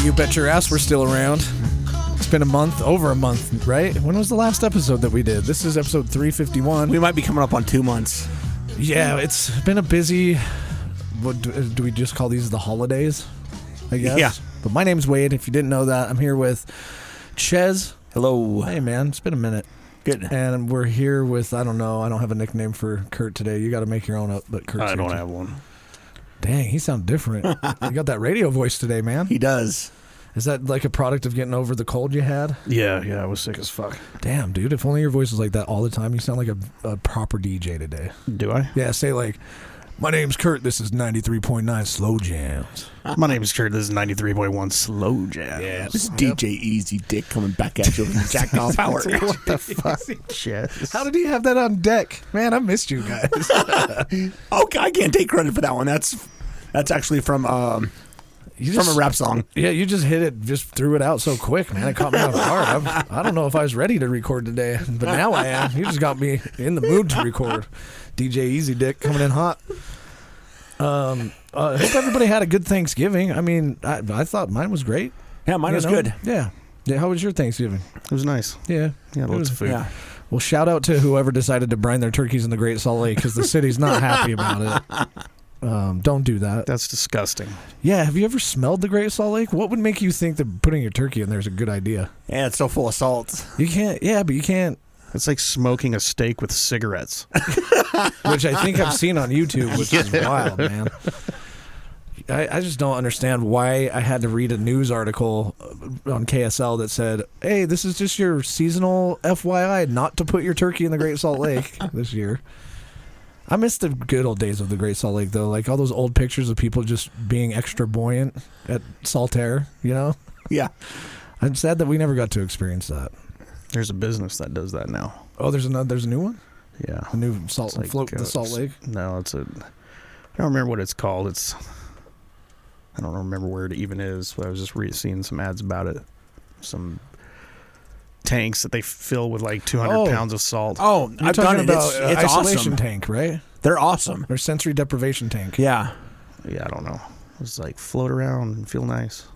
You bet your ass we're still around. It's been over a month, right? When was the last episode that we did? This is episode 351. We might be coming up on 2 months. Yeah, it's been a busy... What do we just call these the holidays? I guess. Yeah. But my name's Wade. If you didn't know that, I'm here with Ches. Hello. Hey, man. It's been a minute. Good. And we're here with, I don't know. I don't have a nickname for Kurt today. You got to make your own up, but Kurt's I don't here. have one. Dang, he sounds different. You got that radio voice today, man. He does. Is that like a product of getting over the cold you had? Yeah, I was sick as fuck. Damn, dude. If only your voice was like that all the time. You sound like a proper DJ today. Do I? Yeah, say like, my name's Kurt. This is 93.9 Slow Jams. My name is Kurt. This is 93.1 Slow Jam. Yeah. This is DJ Easy Dick coming back at you with Jack off hour. What the fuck? Yes. How did he have that on deck? Man, I missed you guys. Okay, I can't take credit for that one. That's actually from a rap song. Yeah, you just hit it, just threw it out so quick, man. It caught me off guard. I don't know if I was ready to record today, but now I am. You just got me in the mood to record. DJ Easy Dick coming in hot. Hope everybody had a good Thanksgiving. I mean, I thought mine was great. Yeah, mine was good. Yeah. How was your Thanksgiving? It was nice. Yeah. Yeah, lots of food. Yeah. Well, shout out to whoever decided to brine their turkeys in the Great Salt Lake because the city's not happy about it. Don't do that. That's disgusting. Yeah, have you ever smelled the Great Salt Lake? What would make you think that putting your turkey in there is a good idea? Yeah, it's so full of salt. You can't. Yeah, but you can't. It's like smoking a steak with cigarettes. Which I think I've seen on YouTube, which is wild, man. I just don't understand why I had to read a news article on KSL that said, hey, this is just your seasonal FYI not to put your turkey in the Great Salt Lake this year. I miss the good old days of the Great Salt Lake, though. Like all those old pictures of people just being extra buoyant at Saltaire, you know? Yeah. I'm sad that we never got to experience that. There's a business that does that now. Oh, there's a new one? Yeah. A new salt Like, float the Salt Lake? No, I don't remember what it's called. I don't remember where it even is, but I was just seeing some ads about it. Some tanks that they fill with like 200 pounds of salt. Oh, You're I've done talking it. about It's isolation awesome. tank, right? They're awesome. Or sensory deprivation tank. Yeah. Yeah, I don't know. It's like float around and feel nice.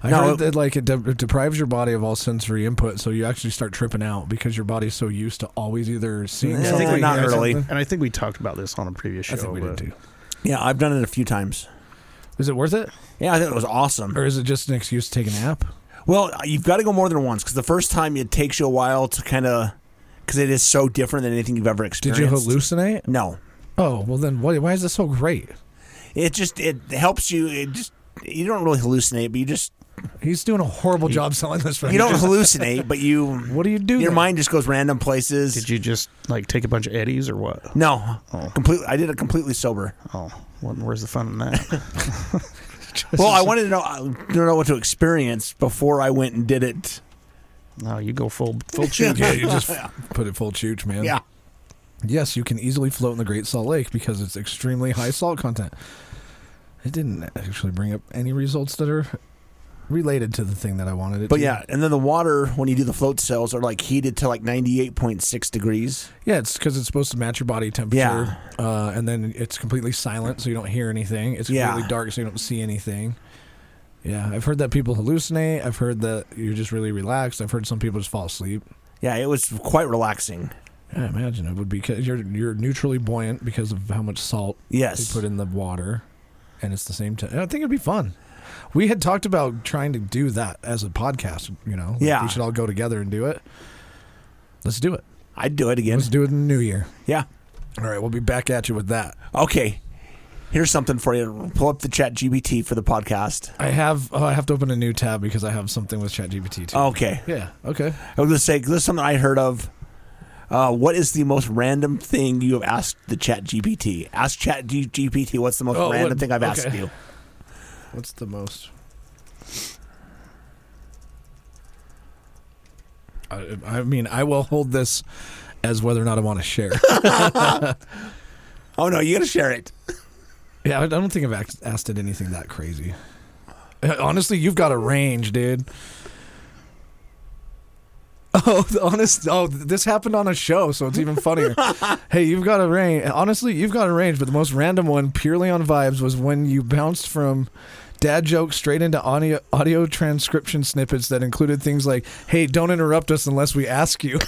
I heard that like it deprives your body of all sensory input, so you actually start tripping out because your body's so used to always either seeing I something. think not or really. something. And I think we talked about this on a previous show. I think we did too. Yeah, I've done it a few times. Is it worth it? Yeah, I think it was awesome. Or is it just an excuse to take a nap? Well, you've got to go more than once because the first time it takes you a while to kind of, because it is so different than anything you've ever experienced. Did you hallucinate? No. Oh, well then why is this so great? It helps you. You don't really hallucinate, but He's doing a horrible job selling this. You don't hallucinate, but you. What do you do? Your then? mind just goes random places. Did you just like take a bunch of eddies or what? No, Oh. completely. I did it completely sober. Oh, where's the fun in that? Well, I wanted to know what to experience before I went and did it. No, you go full chute. Yeah, you just put it full chooch, man. Yeah. Yes, you can easily float in the Great Salt Lake because it's extremely high salt content. It didn't actually bring up any results that are related to the thing that I wanted it But to. yeah, and then the water, when you do the float cells, are like heated to like 98.6 degrees. Yeah, it's because it's supposed to match your body temperature. Yeah. And then it's completely silent, so you don't hear anything. It's completely dark, so you don't see anything. Yeah, I've heard that people hallucinate. I've heard that you're just really relaxed. I've heard some people just fall asleep. Yeah, it was quite relaxing. Yeah, I imagine it would be because you're neutrally buoyant because of how much salt Yes. they put in the water, and it's the same time. I think it'd be fun. We had talked about trying to do that as a podcast, you know. Like Yeah. we should all go together and do it. Let's do it. I'd do it again. Let's do it in the new year. Yeah. All right, we'll be back at you with that. Okay. Here's something for you. Pull up the ChatGPT for the podcast. I have to open a new tab because I have something with ChatGPT too. Okay. Yeah, okay. I was going to say, this is something I heard of. What is the most random thing you have asked the ChatGPT? Ask ChatGPT what's the most random thing I've asked you. What's the most? I mean, I will hold this as whether or not I want to share. Oh, no, you got to share it. Yeah, I don't think I've asked it anything that crazy. Honestly, you've got a range, dude. Oh, this happened on a show, so it's even funnier. Hey, you've got a range. Honestly, you've got a range, but the most random one, purely on vibes, was when you bounced from Dad jokes straight into audio transcription snippets that included things like, "Hey, don't interrupt us unless we ask you."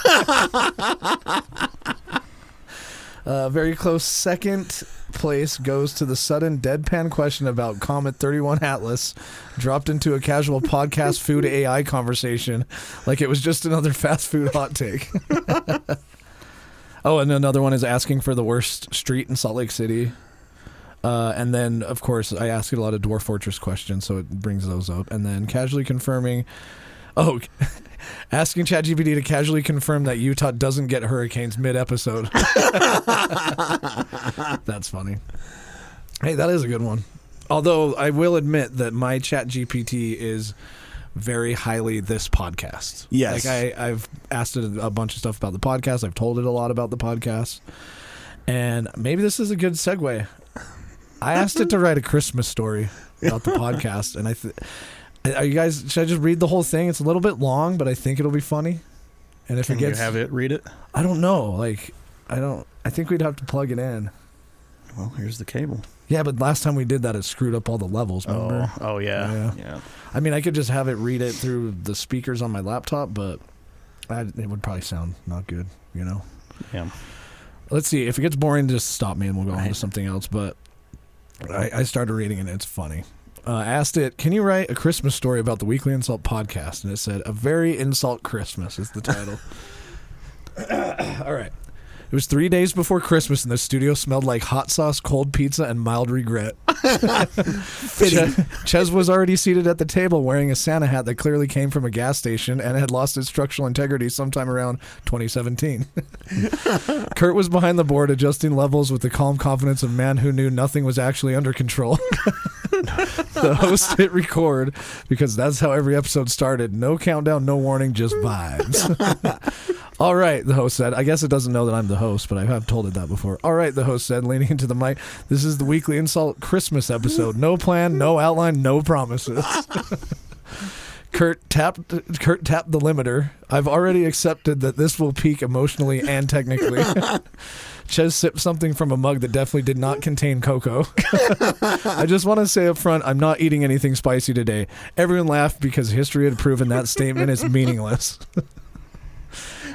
Very close second place goes to the sudden deadpan question about Comet 31 Atlas, dropped into a casual podcast food AI conversation like it was just another fast food hot take. Oh, and another one is asking for the worst street in Salt Lake City. And then, of course, I ask a lot of Dwarf Fortress questions, so it brings those up. And then casually confirming... Oh, asking ChatGPT to casually confirm that Utah doesn't get hurricanes mid-episode. That's funny. Hey, that is a good one. Although I will admit that my ChatGPT is very highly this podcast. Yes. Like I've asked it a bunch of stuff about the podcast. I've told it a lot about the podcast. And maybe this is a good segue. I asked it to write a Christmas story about the podcast, and are you guys? Should I just read the whole thing? It's a little bit long, but I think it'll be funny. And if Can you have it read it? I don't know. Like, I think we'd have to plug it in. Well, here's the cable. Yeah, but last time we did that, it screwed up all the levels. Remember? Oh yeah. I mean, I could just have it read it through the speakers on my laptop, but it would probably sound not good. You know. Yeah. Let's see. If it gets boring, just stop me and we'll go on to something else. But I started reading it and it's funny. I asked it, can you write a Christmas story about the Weekly InSalt podcast? And it said, A Very InSalt Christmas is the title. All right. It was 3 days before Christmas and the studio smelled like hot sauce, cold pizza, and mild regret. Ches was already seated at the table wearing a Santa hat that clearly came from a gas station and had lost its structural integrity sometime around 2017. Kurt was behind the board adjusting levels with the calm confidence of a man who knew nothing was actually under control. The host hit record because that's how every episode started. No countdown, no warning, just vibes. All right, the host said. I guess it doesn't know that I'm the host, but I have told it that before. All right, the host said, leaning into the mic. This is the Weekly InSalt Christmas episode. No plan, no outline, no promises. Kurt tapped the limiter. I've already accepted that this will peak emotionally and technically. Ches sipped something from a mug that definitely did not contain cocoa. I just want to say up front, I'm not eating anything spicy today. Everyone laughed because history had proven that statement is meaningless.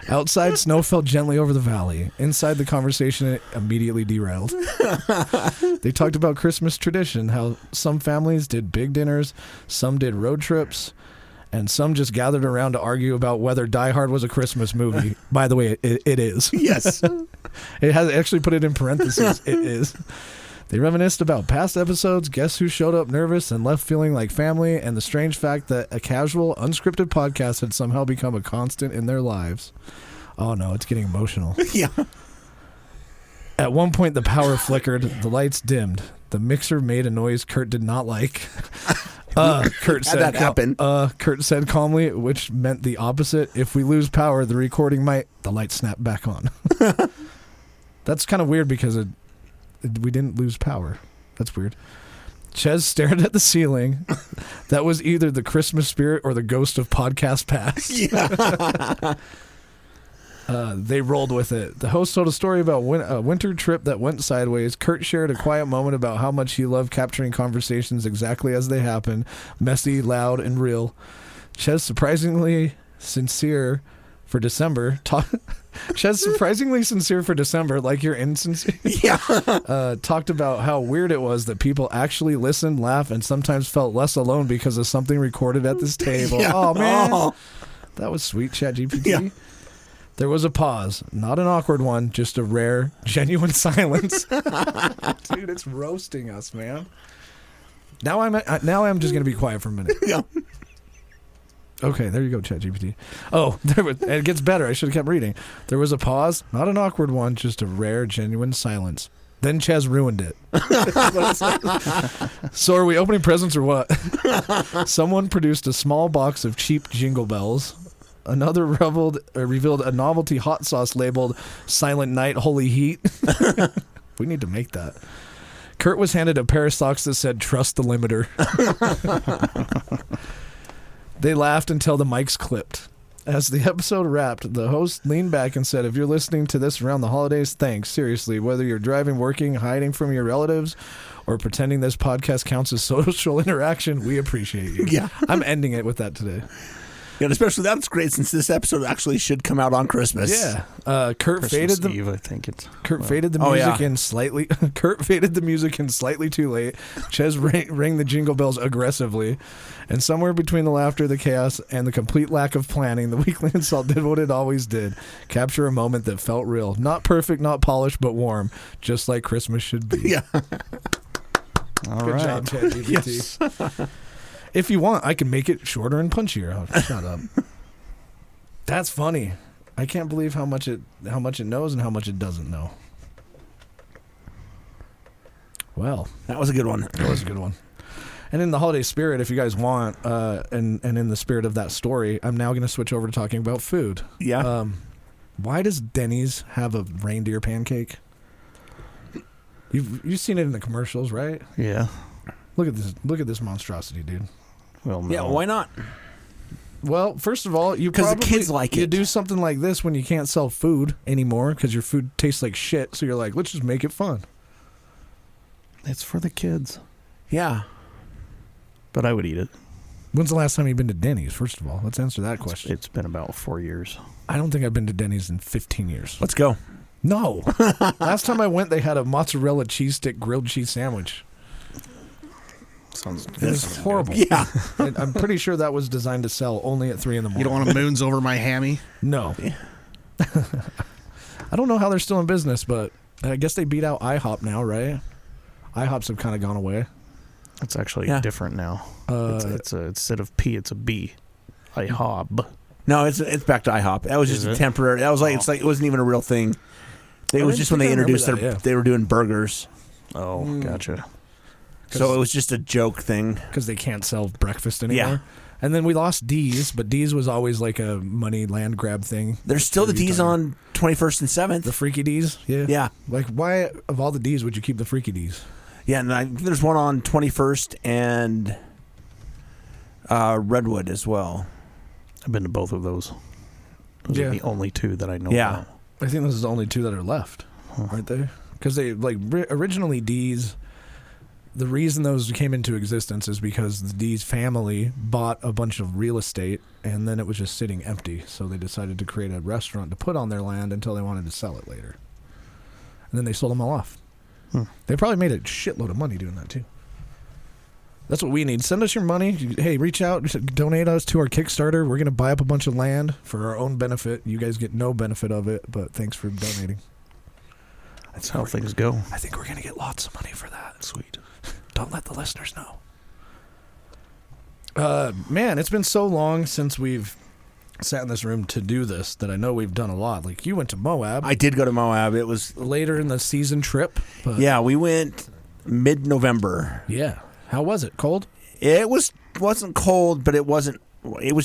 Outside, snow fell gently over the valley. Inside, the conversation immediately derailed. They talked about Christmas tradition, how some families did big dinners, some did road trips, and some just gathered around to argue about whether Die Hard was a Christmas movie. By the way, it is. Yes. It has actually put it in parentheses. It is. They reminisced about past episodes, guess who showed up nervous and left feeling like family, and the strange fact that a casual, unscripted podcast had somehow become a constant in their lives. Oh no, it's getting emotional. Yeah. At one point, the power flickered, the lights dimmed. The mixer made a noise Kurt did not like. Kurt said that happen? Kurt said calmly, which meant the opposite. If we lose power, the recording might... The lights snapped back on. That's kind of weird because we didn't lose power. That's weird. Ches stared at the ceiling. That was either the Christmas spirit or the ghost of podcast past. Yeah. They rolled with it. The host told a story about a winter trip that went sideways. Kurt shared a quiet moment about how much he loved capturing conversations exactly as they happened, messy, loud, and real. Ches surprisingly sincere for December. Ches surprisingly sincere for December, like you're insincere. Yeah. Talked about how weird it was that people actually listened, laughed, and sometimes felt less alone because of something recorded at this table. Yeah. Oh man, that was sweet, ChatGPT. Yeah. There was a pause, not an awkward one, just a rare, genuine silence. Dude, it's roasting us, man. Now I'm just gonna be quiet for a minute. Yeah. Okay, there you go, ChatGPT. Oh, it gets better. I should have kept reading. There was a pause, not an awkward one, just a rare, genuine silence. Then Ches ruined it. So are we opening presents or what? Someone produced a small box of cheap jingle bells. Another revealed a novelty hot sauce labeled Silent Night Holy Heat. We need to make that. Kurt was handed a pair of socks that said trust the limiter. They laughed until the mics clipped. As the episode wrapped, the host leaned back and said, if you're listening to this around the holidays, thanks. Seriously, whether you're driving, working, hiding from your relatives, or pretending this podcast counts as social interaction, we appreciate you. Yeah. I'm ending it with that today. Yeah, and especially that's great since this episode actually should come out on Christmas. Yeah. Kurt Christmas faded the Eve, I think it's. Kurt faded the music in slightly. Kurt faded the music in slightly too late. Ches rang the jingle bells aggressively, and somewhere between the laughter, the chaos, and the complete lack of planning, the weekly insult did what it always did: capture a moment that felt real, not perfect, not polished, but warm, just like Christmas should be. Yeah. All Good right. job, ChatGPT. Yes. If you want, I can make it shorter and punchier. Oh, shut up. That's funny. I can't believe how much it knows and how much it doesn't know. Well, That was a good one. that was a good one. And in the holiday spirit, if you guys want, and in the spirit of that story, I'm now going to switch over to talking about food. Yeah. Why does Denny's have a reindeer pancake? You've seen it in the commercials, right? Yeah. Look at this monstrosity, dude. Well, no. Yeah, why not? Well, first of all, you 'Cause the probably kids like you it. do something like this when you can't sell food anymore because your food tastes like shit. So you're like, let's just make it fun. It's for the kids. Yeah. But I would eat it. When's the last time you've been to Denny's? First of all, let's answer that question. It's been about 4 years. I don't think I've been to Denny's in 15 years. Let's go. No. Last time I went, they had a mozzarella cheese stick grilled cheese sandwich. Sounds It was horrible. Yeah. And I'm pretty sure that was designed to sell only at 3 in the morning. You don't want to moons over my hammy? No. I don't know how they're still in business, but I guess they beat out IHOP now, right? IHOPs have kind of gone away. It's actually Yeah. different now. It's a, instead of P, it's a B. IHOB. No, it's back to IHOP. That was just a temporary. That was like it wasn't even a real thing. It was didn't just when think they I remember introduced that, yeah. they were doing burgers. Oh, gotcha. So it was just a joke thing. Because they can't sell breakfast anymore. Yeah. And then we lost D's, but D's was always like a money land grab thing. There's still the What are you D's talking on 21st and 7th. The Freaky D's? Yeah. Yeah. Like, why, of all the D's, would you keep the Freaky D's? Yeah, and there's one on 21st and Redwood as well. I've been to both of those. Those are the only two that I know Yeah. about. I think those are the only two that are left, aren't they? Because they, originally D's, the reason those came into existence is because the D's family bought a bunch of real estate and then it was just sitting empty. So they decided to create a restaurant to put on their land until they wanted to sell it later. And then they sold them all off. They probably made a shitload of money doing that too. That's what we need. Send us your money. Hey, reach out, donate us to our Kickstarter. We're going to buy up a bunch of land for our own benefit. You guys get no benefit of it, but thanks for donating. That's how things go. I think we're going to get lots of money for that. Sweet. Don't let the listeners know. Man, it's been so long since we've sat in this room to do this that I know we've done a lot. Like, you went to Moab. I did go to Moab. It was Later in the season trip. But yeah. We went mid-November. Yeah. How was it? Cold? It wasn't cold, but it was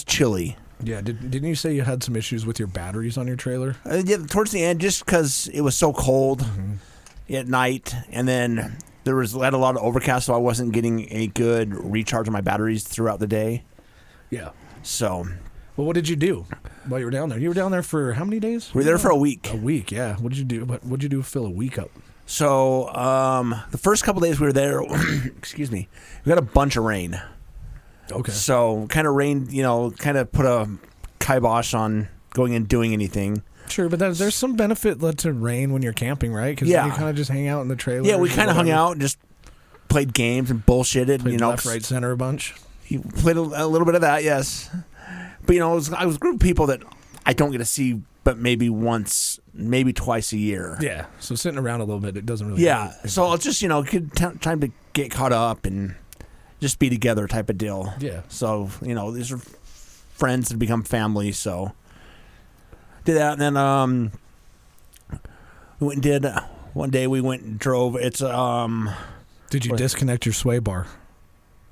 chilly. Yeah. Didn't you say you had some issues with your batteries on your trailer? Yeah, towards the end, just because it was so cold at night, and then we had a lot of overcast, so I wasn't getting a good recharge of my batteries throughout the day. Yeah. So Well, what did you do while you were down there? You were down there for how many days? we were there for a week. A week, yeah. What did you do? What did you do to fill a week up? So the first couple days we were there, excuse me, we got a bunch of rain. Okay. So kind of rain, kind of put a kibosh on going and doing anything. Sure, but there's some benefit to rain when you're camping, right? Because Yeah. you kind of just hang out in the trailer. Yeah, we kind of hung out and just played games and bullshitted. Played left, right, center a bunch. He played a little bit of that, yes. But I was a group of people that I don't get to see, but maybe once, maybe twice a year. Yeah, so sitting around a little bit, it doesn't really. Yeah, so it's just good time to get caught up and just be together type of deal. Yeah. So these are friends that become family. So did that, and then we went and did one day. We went and drove. It's Did you disconnect your sway bar?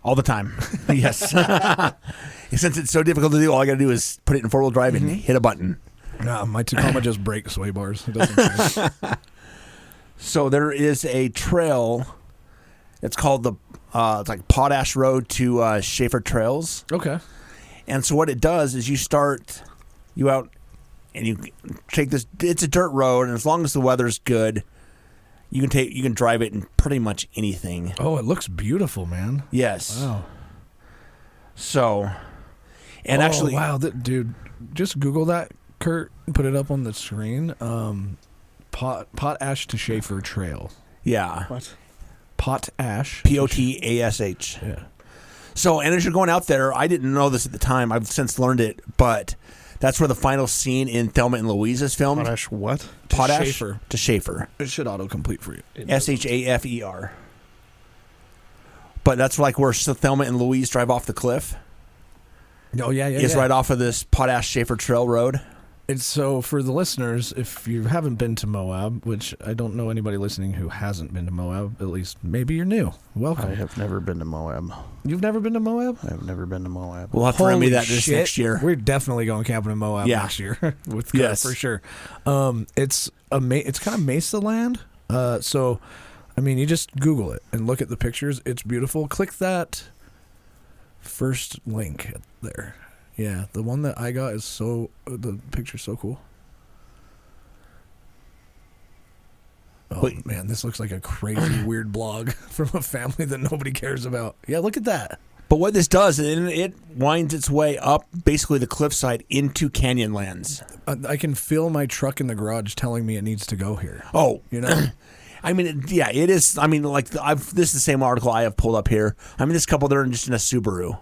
all the time. Yes. Since it's so difficult to do, all I got to do is put it in 4-wheel drive and hit a button. No, my Tacoma just breaks sway bars. It doesn't care. So there is a trail. It's called it's like Potash Road to Schaefer Trails. Okay. And so what it does is you start You out and you take this. It's a dirt road, and as long as the weather's good, you can drive it in pretty much anything. Oh, it looks beautiful, man. Yes. Wow. So, and actually, wow, dude, just Google that, Kurt, and put it up on the screen. Potash to Schaefer Trail. yeah, What? Potash. Potash. Yeah. So, and as you're going out there, I didn't know this at the time. I've since learned it, but that's where the final scene in Thelma and Louise is filmed. Potash what? Potash Schaefer. to Schaefer. It should autocomplete for you. Schafer. But that's like where Thelma and Louise drive off the cliff. Oh, yeah. Is right off of this Potash Schaefer Trail Road. It's so for the listeners, if you haven't been to Moab, which I don't know anybody listening who hasn't been to Moab, at least maybe you're new. Welcome. I have never been to Moab. You've never been to Moab? I have never been to Moab. We'll have to Holy remedy that this shit. next year. We're definitely going camping in Moab next year with Kurt, for sure. It's kind of mesa land. So, I mean, you just Google it and look at the pictures. It's beautiful. Click that first link there. Yeah, the one that I got is the picture's so cool. Oh, Wait. man, this looks like a crazy, weird blog from a family that nobody cares about. Yeah, look at that. But what this does, it winds its way up basically the cliffside into Canyonlands. I can feel my truck in the garage telling me it needs to go here. Oh, You know? I mean, it is. I mean, like this is the same article I have pulled up here. I mean, this couple they're just in a Subaru.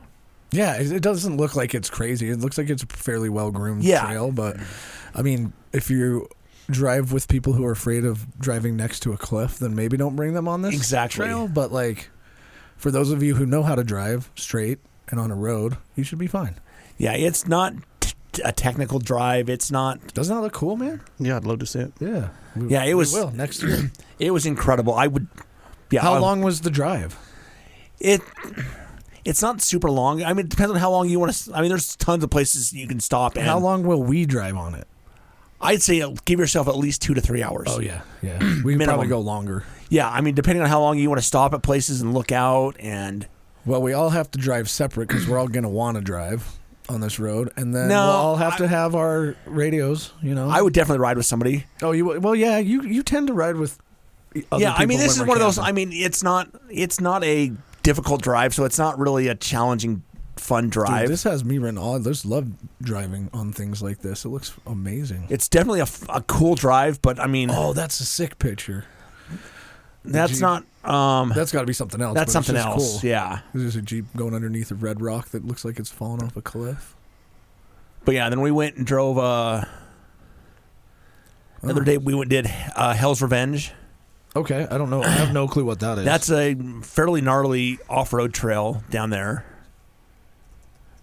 Yeah, it doesn't look like it's crazy. It looks like it's a fairly well-groomed trail. But, I mean, if you drive with people who are afraid of driving next to a cliff, then maybe don't bring them on this trail. But, like, for those of you who know how to drive straight and on a road, you should be fine. Yeah, it's not a technical drive. It's not. Doesn't that look cool, man? Yeah, I'd love to see it. Yeah. It was. We will next year. It was incredible. I would. Yeah. How long was the drive? It's not super long. I mean, it depends on how long you want to. I mean, there's tons of places you can stop. And How long will we drive on it? I'd say give yourself at least 2 to 3 hours. Oh, yeah. We can probably go longer. Yeah, I mean, depending on how long you want to stop at places and look out and. Well, we all have to drive separate because we're all going to want to drive on this road, and then we'll all have to have our radios, you know. I would definitely ride with somebody. Oh, you tend to ride with other Yeah, I mean, people this is when one we're of those. camping. I mean, it's not a difficult drive, so it's not really a challenging, fun drive. Dude, this has me written all. I just love driving on things like this. It looks amazing. It's definitely a cool drive, but I mean, Oh, that's a sick picture. that's Jeep. not. That's got to be something else. That's but it's something just else. Cool. Yeah. There's a Jeep going underneath a red rock that looks like it's falling off a cliff. But yeah, then we went and drove. Another day we did Hell's Revenge. Okay, I don't know. I have no clue what that is. That's a fairly gnarly off-road trail down there.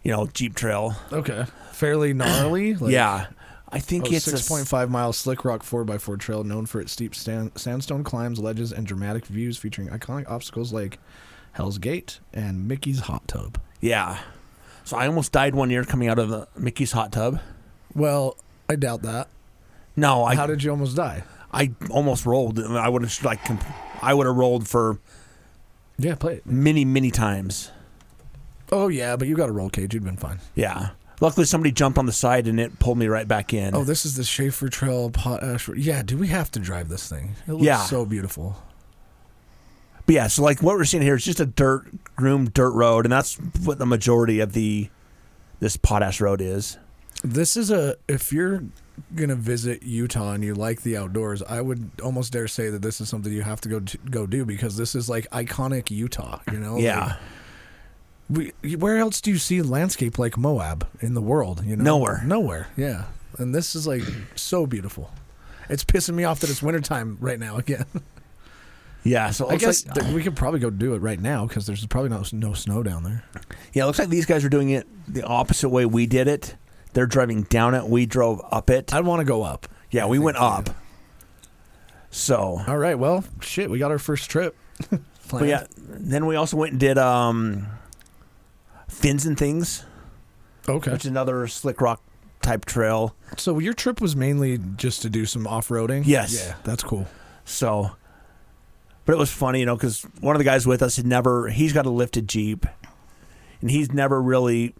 You know, Jeep trail. okay. Fairly gnarly. Yeah, I think it's 6.5 mile slick rock 4x4 trail known for its steep sandstone climbs, ledges, and dramatic views featuring iconic obstacles like Hell's Gate and Mickey's Hot Tub. Yeah. So I almost died one year coming out of the Mickey's hot tub. Well, I doubt that. No, How did you almost die? I almost rolled. I would have rolled for Play it. many times. Oh, yeah, but you got a roll cage. You'd been fine. Yeah. Luckily, somebody jumped on the side and it pulled me right back in. Oh, this is the Schaefer Trail Potash. Yeah, do we have to drive this thing? It looks so beautiful. But yeah, so like what we're seeing here is just a groomed dirt road, and that's what the majority of this Potash Road is. This is if you're going to visit Utah and you like the outdoors, I would almost dare say that this is something you have to go do because this is like iconic Utah, you know? Yeah. Where else do you see landscape like Moab in the world? You know, nowhere. Yeah, and this is like so beautiful. It's pissing me off that it's wintertime right now again. Yeah, so I guess we could probably go do it right now because there's probably no snow down there. Yeah, it looks like these guys are doing it the opposite way we did it. They're driving down it. We drove up it. I'd want to go up. Yeah, we went up. So. All right. Well, shit, we got our first trip. But yeah, then we also went and did Fins and Things. Okay. Which is another slick rock type trail. So your trip was mainly just to do some off-roading? Yes. Yeah, that's cool. So, but it was funny, you know, because one of the guys with us he's got a lifted Jeep, and he's never really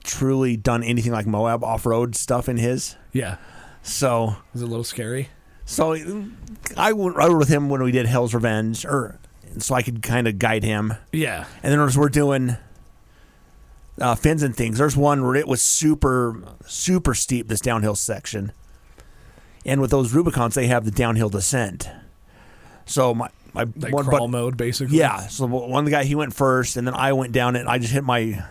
truly done anything like Moab off-road stuff in his. Yeah. So Is it a little scary? So I rode with him when we did Hell's Revenge, so I could kind of guide him. Yeah. And then as we're doing fins and things, there's one where it was super, super steep, this downhill section. And with those Rubicons, they have the downhill descent. So my Like one crawl mode, basically. Yeah. So one guy, he went first, and then I went down it, and I just hit my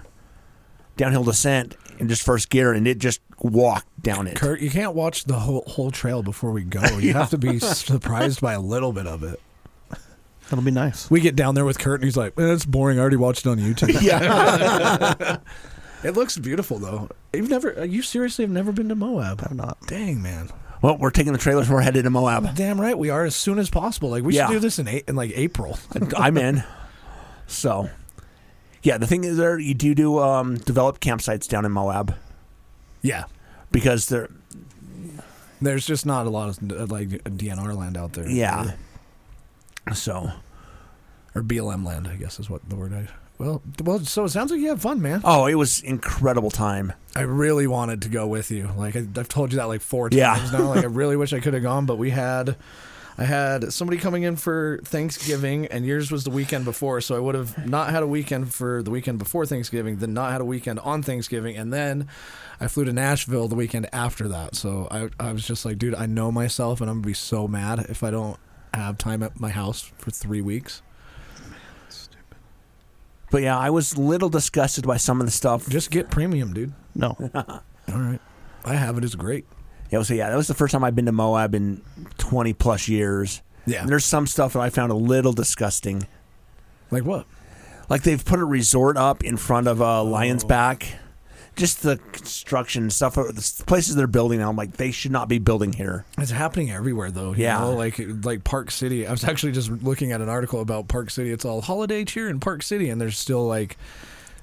downhill descent in just first gear, and it just walked down it. Kurt, you can't watch the whole trail before we go. You have to be surprised by a little bit of it. That'll be nice. We get down there with Kurt, and he's like, "It's boring. I already watched it on YouTube." Yeah. It looks beautiful, though. You seriously have never been to Moab? I'm not. Dang, man. Well, we're taking the trailers. We're headed to Moab. Damn right we are, as soon as possible. Like, we should do this in like April. I'm in. So, yeah, the thing is, there you do develop campsites down in Moab. Yeah. Because there's just not a lot of like DNR land out there. Yeah. So, or BLM land, I guess is what the word Well, so it sounds like you had fun, man. Oh, it was incredible time. I really wanted to go with you. Like I've told you that like 4 times now. Like I really wish I could have gone, but I had somebody coming in for Thanksgiving, and yours was the weekend before, so I would have not had a weekend for the weekend before Thanksgiving, then not had a weekend on Thanksgiving, and then I flew to Nashville the weekend after that. So I was just like, dude, I know myself, and I'm gonna be so mad if I don't have time at my house for 3 weeks. But yeah, I was a little disgusted by some of the stuff. Just get premium, dude. No. All right. I have it. It's great. Yeah, so that was the first time I've been to Moab in 20 plus years. Yeah. And there's some stuff that I found a little disgusting. Like what? Like they've put a resort up in front of Lion's Back. Just the construction stuff, the places they're building now, I'm like, they should not be building here. It's happening everywhere, though. You know? Like Park City. I was actually just looking at an article about Park City. It's all holiday cheer in Park City, and there's still like,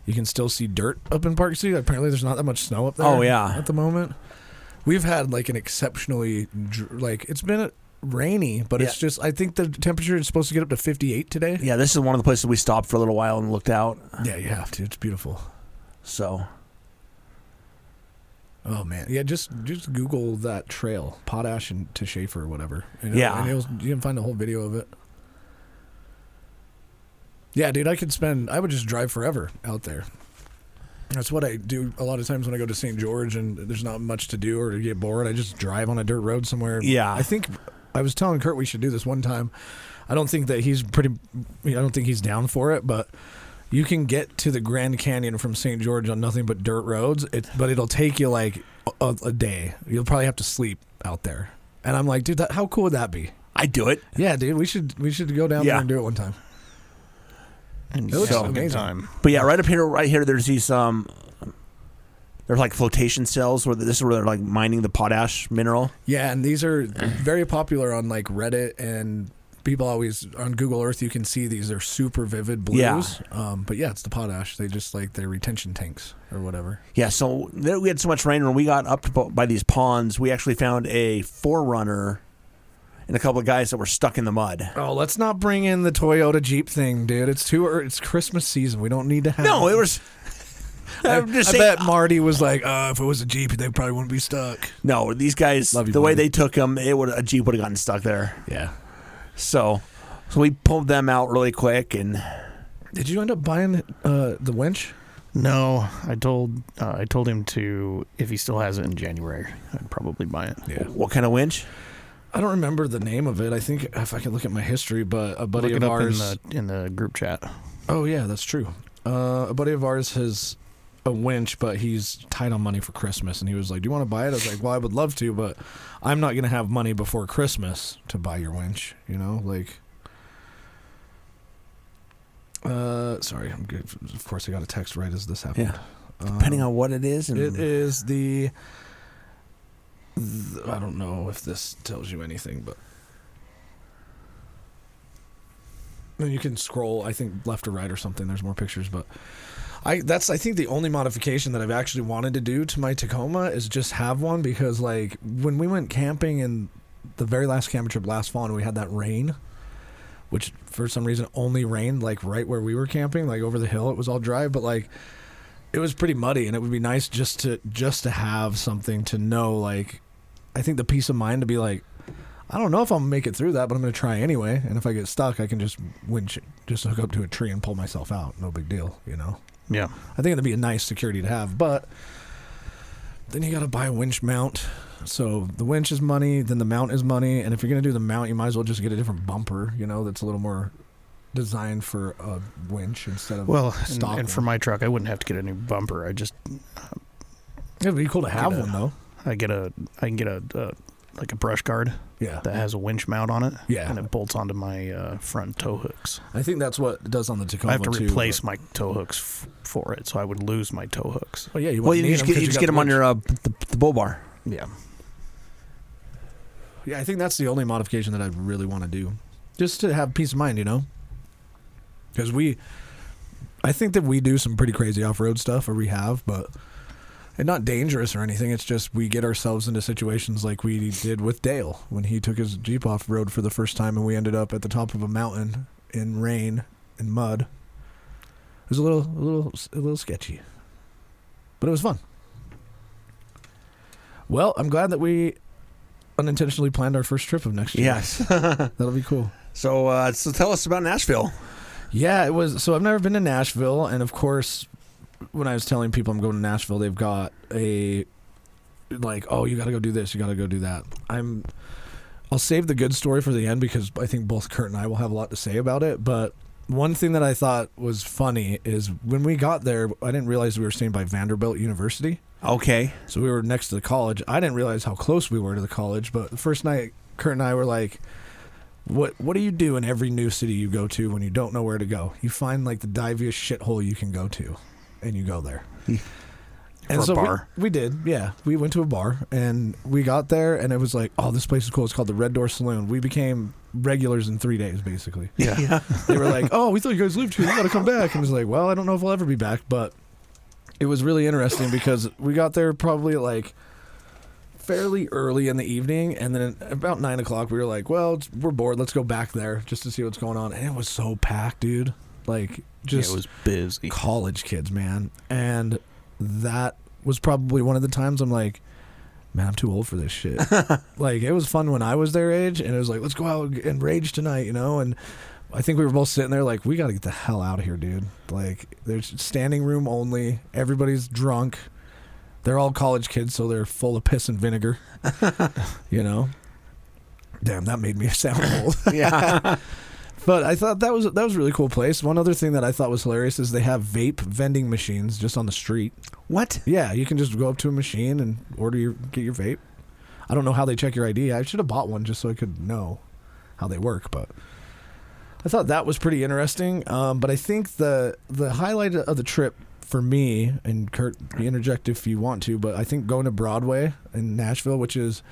you can still see dirt up in Park City. Apparently, there's not that much snow up there. Oh yeah, at the moment, we've had like an exceptionally it's been rainy, but it's just, I think the temperature is supposed to get up to 58 today. Yeah, this is one of the places we stopped for a little while and looked out. Yeah, you have to. It's beautiful. So. Oh man, yeah. Just Google that trail, Potash and to Schaefer or whatever. And you can find a whole video of it. Yeah, dude, I would just drive forever out there. That's what I do a lot of times when I go to St. George and there's not much to do or to get bored. I just drive on a dirt road somewhere. Yeah, I think I was telling Kurt we should do this one time. I don't think that he's I don't think he's down for it, but. You can get to the Grand Canyon from St. George on nothing but dirt roads, but it'll take you like a day. You'll probably have to sleep out there. And I'm like, dude, how cool would that be? I'd do it. Yeah, dude, we should go down there and do it one time. And it looks amazing. Time. But yeah, right here, there's these there's like flotation cells where this is where they're like mining the potash mineral. Yeah, and these are very popular on like Reddit and. People always on Google Earth, you can see these. They're super vivid blues. Yeah. But yeah, it's the potash. They just like they're retention tanks or whatever. Yeah. So we had so much rain when we got up by these ponds. We actually found a 4Runner and a couple of guys that were stuck in the mud. Oh, let's not bring in the Toyota Jeep thing, dude. It's Christmas season. We don't need to have. No, it was. I bet Marty was like, if it was a Jeep, they probably wouldn't be stuck. No, these guys. The way they took them, a Jeep would have gotten stuck there. Yeah. So we pulled them out really quick. And did you end up buying the winch? No, I told him to, if he still has it in January, I'd probably buy it. Yeah. What kind of winch? I don't remember the name of it. I think if I can look at my history, but a buddy of ours in the group chat. Oh yeah, that's true. A buddy of ours has a winch, but he's tight on money for Christmas, and he was like, "Do you want to buy it?" I was like, "Well, I would love to, but I'm not gonna have money before Christmas to buy your winch." You know, like. Sorry, I'm good. Of course, I got a text right as this happened. Yeah. Depending on what it is. It is I don't know if this tells you anything, but then you can scroll, I think, left or right or something. There's more pictures, but I think the only modification that I've actually wanted to do to my Tacoma is just have one, because like when we went camping in the very last camping trip last fall and we had that rain, which for some reason only rained like right where we were camping, like over the hill, it was all dry, but like it was pretty muddy, and it would be nice just to have something to know. Like, I think the peace of mind to be like, I don't know if I'm gonna make it through that, but I'm gonna try anyway. And if I get stuck, I can just hook up to a tree and pull myself out. No big deal, you know. Yeah. I think it'd be a nice security to have, but then you got to buy a winch mount. So the winch is money, then the mount is money, and if you're gonna do the mount, you might as well just get a different bumper, you know, that's a little more designed for a winch instead of stock. And for my truck, I wouldn't have to get a new bumper. It'd be cool to have one though. I can get a like a brush guard. Yeah. That has a winch mount on it. Yeah. And it bolts onto my front tow hooks. I think that's what it does on the Tacoma. I have to too, replace my tow hooks for it, so I would lose my tow hooks. Oh yeah, you just get them on your the bull bar. Yeah. Yeah, I think that's the only modification that I really want to do, just to have peace of mind, you know. Because I think that we do some pretty crazy off-road stuff, or we have, but it's not dangerous or anything. It's just we get ourselves into situations like we did with Dale when he took his Jeep off-road for the first time, and we ended up at the top of a mountain in rain and mud. It was a little sketchy, but it was fun. Well, I'm glad that we unintentionally planned our first trip of next year. Yes. That'll be cool. So tell us about Nashville. Yeah, it was. So I've never been to Nashville, and of course, when I was telling people I'm going to Nashville, they've got oh, you got to go do this, you got to go do that. I'll save the good story for the end because I think both Kurt and I will have a lot to say about it. But one thing that I thought was funny is when we got there, I didn't realize we were staying by Vanderbilt University. Okay. So we were next to the college. I didn't realize how close we were to the college, but the first night, Kurt and I were like, What do you do in every new city you go to when you don't know where to go? You find like the diviest shithole you can go to, and you go there. And For a bar? We did, yeah. We went to a bar, and we got there, and it was like, oh, this place is cool. It's called the Red Door Saloon. We became regulars in 3 days, basically. Yeah. They were like, oh, we thought you guys lived here. You got to come back. And I was like, well, I don't know if I'll ever be back, but it was really interesting because we got there probably at like fairly early in the evening, and then about 9 o'clock we were like, well, we're bored, let's go back there just to see what's going on. And it was so packed, dude. Like, just it was busy. College kids, man. And that was probably one of the times I'm like, man, I'm too old for this shit. Like, it was fun when I was their age, and it was like, let's go out and rage tonight, you know. And I think we were both sitting there like, we got to get the hell out of here, dude. Like, there's standing room only, everybody's drunk. They're all college kids, so they're full of piss and vinegar. You know? Damn, that made me sound old. Yeah. But I thought that was a really cool place. One other thing that I thought was hilarious is they have vape vending machines just on the street. What? Yeah, you can just go up to a machine and get your vape. I don't know how they check your ID. I should have bought one just so I could know how they work, but I thought that was pretty interesting. But I think the highlight of the trip for me, and Kurt, interject if you want to, but I think going to Broadway in Nashville, which is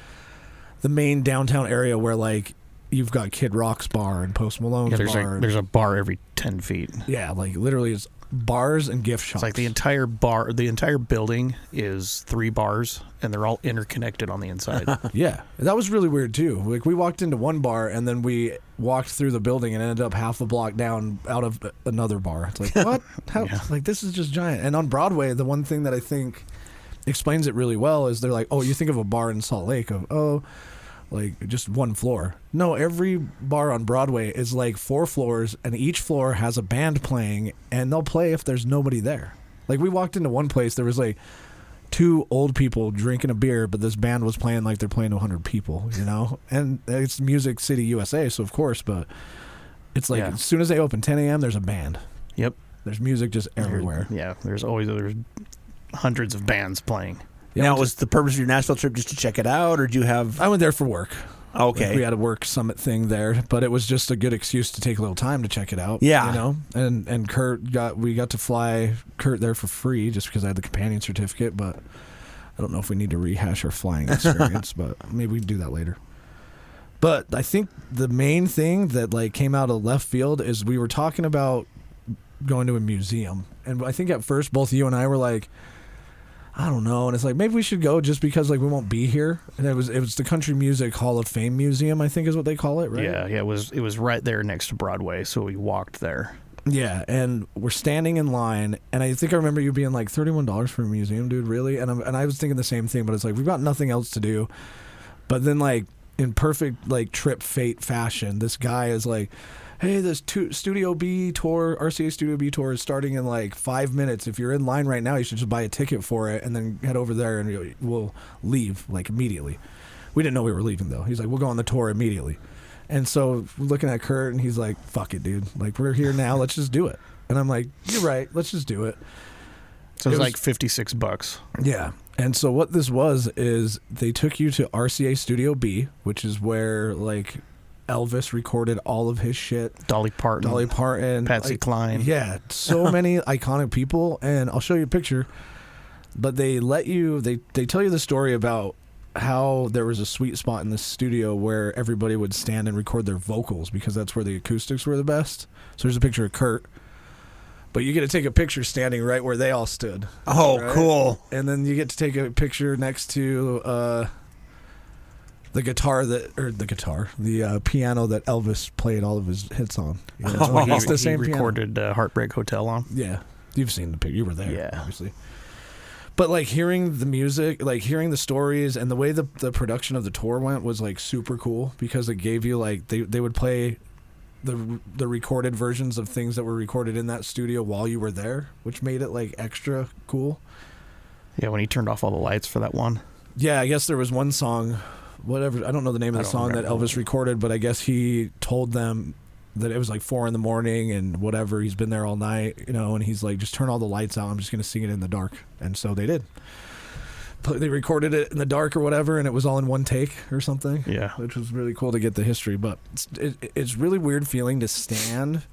the main downtown area where like you've got Kid Rock's bar and Post Malone's bar. There's a bar every 10 feet. Yeah, like literally it's bars and gift shops. It's like the entire building is 3 bars, and they're all interconnected on the inside. Yeah, that was really weird too. Like, we walked into one bar, and then we walked through the building and ended up half a block down out of another bar. It's like, what? How? Yeah. Like, this is just giant. And on Broadway, the one thing that I think explains it really well is they're like, oh, you think of a bar in Salt Lake of, like just one floor. No, every bar on Broadway is like 4 floors, and each floor has a band playing, and they'll play if there's nobody there. Like, we walked into one place, there was like 2 old people drinking a beer, but this band was playing like they're playing to 100 people, you know? And it's Music City, USA, so of course, but it's like as soon as they open 10 a.m., there's a band. Yep. There's music just everywhere. There's hundreds of bands playing. Yeah, now, was the purpose of your Nashville trip just to check it out, or do you have... I went there for work. Okay. Like, we had a work summit thing there, but it was just a good excuse to take a little time to check it out. Yeah. You know? And we got to fly Kurt there for free just because I had the companion certificate, but I don't know if we need to rehash our flying experience, but maybe we can do that later. But I think the main thing that like came out of left field is we were talking about going to a museum. And I think at first both you and I were like, I don't know, and it's like maybe we should go just because like we won't be here. And it was the Country Music Hall of Fame Museum, I think is what they call it, right? Yeah, it was right there next to Broadway, so we walked there. Yeah, and we're standing in line, and I think I remember you being like $31 for a museum, dude. Really? And I was thinking the same thing, but it's like we've got nothing else to do. But then, like in perfect like Trip Fate fashion, this guy is like, "Hey, this Studio B tour, RCA Studio B tour is starting in like 5 minutes. If you're in line right now, you should just buy a ticket for it, and then head over there, and we'll leave like immediately." We didn't know we were leaving though. He's like, "We'll go on the tour immediately." And so we're looking at Kurt, and he's like, "Fuck it, dude. Like, we're here now. Let's just do it." And I'm like, "You're right. Let's just do it." So it was like $56. Yeah. And so what this was is they took you to RCA Studio B, which is where like Elvis recorded all of his shit. Dolly Parton, Patsy Cline. Yeah, so many iconic people. And I'll show you a picture. But they let you. They tell you the story about how there was a sweet spot in the studio where everybody would stand and record their vocals because that's where the acoustics were the best. So there's a picture of Kurt, but you get to take a picture standing right where they all stood. Oh, right? Cool. And then you get to take a picture next to the piano that Elvis played all of his hits on. You know, It's the same recorded Heartbreak Hotel on. Yeah, you've seen the picture. You were there, yeah, obviously. But like hearing the music, like hearing the stories, and the way the production of the tour went was like super cool because it gave you like they would play the recorded versions of things that were recorded in that studio while you were there, which made it like extra cool. Yeah, when he turned off all the lights for that one. Yeah, I guess there was one song, whatever, I don't know the name of the song that Elvis recorded, but I guess he told them that it was like 4 a.m. and whatever, he's been there all night, you know, and he's like, "Just turn all the lights out, I'm just going to sing it in the dark." And so they did. They recorded it in the dark or whatever, and it was all in one take or something. Yeah. Which was really cool to get the history, but it's really weird feeling to stand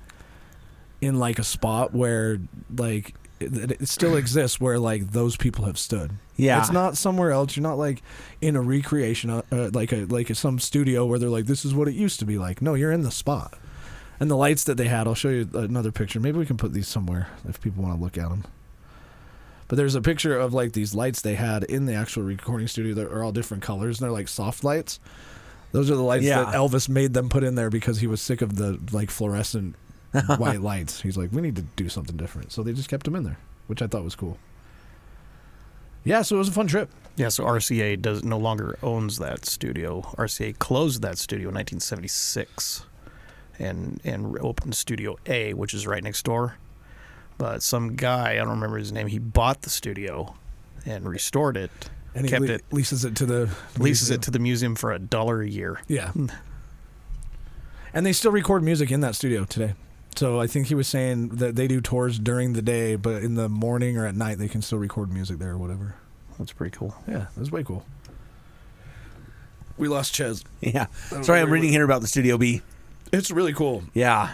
in like a spot where like it still exists where like those people have stood. Yeah. It's not somewhere else. You're not like in a recreation, like some studio where they're like, "This is what it used to be like." No, you're in the spot. And the lights that they had, I'll show you another picture. Maybe we can put these somewhere if people want to look at them. But there's a picture of like these lights they had in the actual recording studio that are all different colors, and they're like soft lights. Those are the lights that Elvis made them put in there because he was sick of the like fluorescent white lights. He's like, "We need to do something different." So they just kept them in there, which I thought was cool. Yeah, so it was a fun trip. Yeah, so RCA no longer owns that studio. RCA closed that studio in 1976. And opened Studio A, which is right next door. But some guy, I don't remember his name, he bought the studio and restored it. And he leases it to the museum for $1 a year. Yeah. And they still record music in that studio today. So I think he was saying that they do tours during the day, but in the morning or at night they can still record music there or whatever. That's pretty cool. Yeah, that's way cool. We lost Ches. Yeah. Sorry, I'm reading here about the Studio B. It's really cool. Yeah.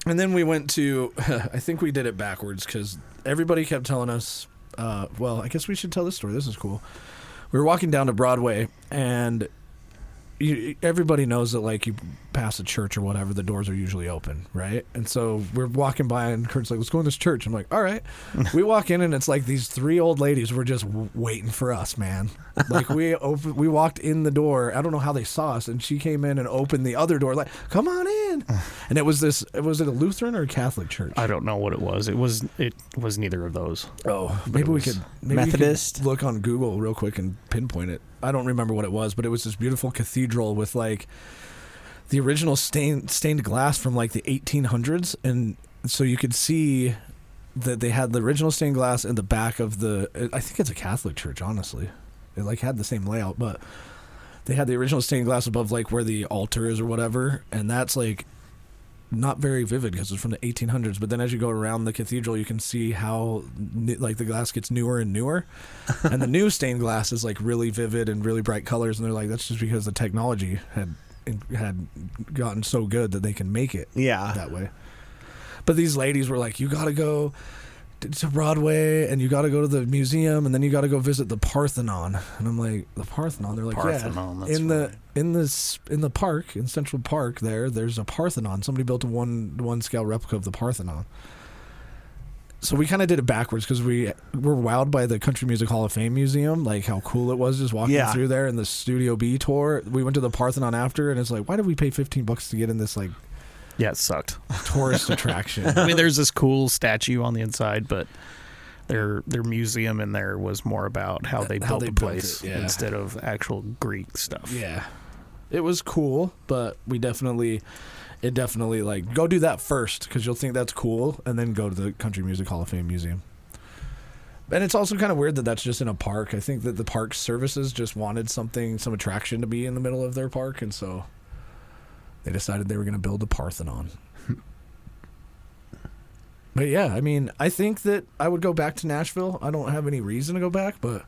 And then we went to, I think we did it backwards because everybody kept telling us, well, I guess we should tell this story. This is cool. We were walking down to Broadway, and everybody knows that, like, you pass a church or whatever, the doors are usually open, right? And so we're walking by, and Kurt's like, "Let's go in this church." I'm like, "All right." We walk in, and it's like these 3 old ladies were just waiting for us, man. Like, we walked in the door. I don't know how they saw us, and she came in and opened the other door, like, "Come on in." And was it a Lutheran or a Catholic church? I don't know what it was. It was neither of those. Oh, maybe we could Methodist. Look on Google real quick and pinpoint it. I don't remember what it was, but it was this beautiful cathedral with like the original stained glass from like the 1800s, and so you could see that they had the original stained glass in the back of the. I think it's a Catholic church, honestly. It like had the same layout, but they had the original stained glass above like where the altar is or whatever, and that's like not very vivid because it's from the 1800s. But then as you go around the cathedral, you can see how like the glass gets newer and newer, and the new stained glass is like really vivid and really bright colors. And they're like, that's just because the technology had gotten so good that they can make it that way. But these ladies were like, "You got to go to Broadway, and you got to go to the museum, and then you got to go visit the Parthenon." And I'm like, "The Parthenon?" They're like, Parthenon, "Yeah, in the park, in Central Park, there's a Parthenon. Somebody built a one scale replica of the Parthenon." So we kind of did it backwards because we were wowed by the Country Music Hall of Fame Museum, like how cool it was just walking through there, and the Studio B tour. We went to the Parthenon after, and it's like, why did we pay $15 to get in this like Yeah, it sucked. tourist attraction. I mean, there's this cool statue on the inside, but their museum in there was more about how they built the place instead of actual Greek stuff. Yeah. It was cool, but it definitely like go do that first because you'll think that's cool, and then go to the Country Music Hall of Fame Museum. And it's also kind of weird that that's just in a park. I think that the park services just wanted some attraction to be in the middle of their park, and so they decided they were going to build a Parthenon. But yeah, I mean, I think that I would go back to Nashville. I don't have any reason to go back, but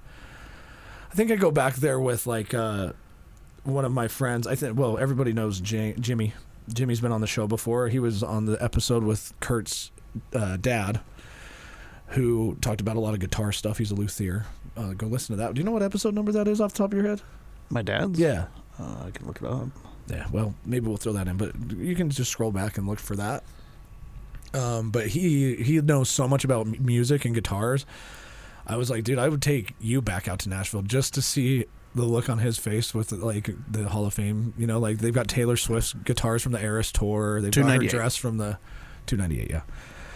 I think I'd go back there with like one of my friends. I think, well, everybody knows Jimmy. Jimmy's been on the show before. He was on the episode with Kurt's dad, who talked about a lot of guitar stuff. He's a luthier. Go listen to that. Do you know what episode number that is off the top of your head? My dad's? Yeah. I can look it up. Yeah, well, maybe we'll throw that in, but you can just scroll back and look for that. But he knows so much about music and guitars. I was like, dude, I would take you back out to Nashville just to see the look on his face with like the Hall of Fame. You know, like they've got Taylor Swift's guitars from the Eras tour. They've got her dress from the 298. Yeah,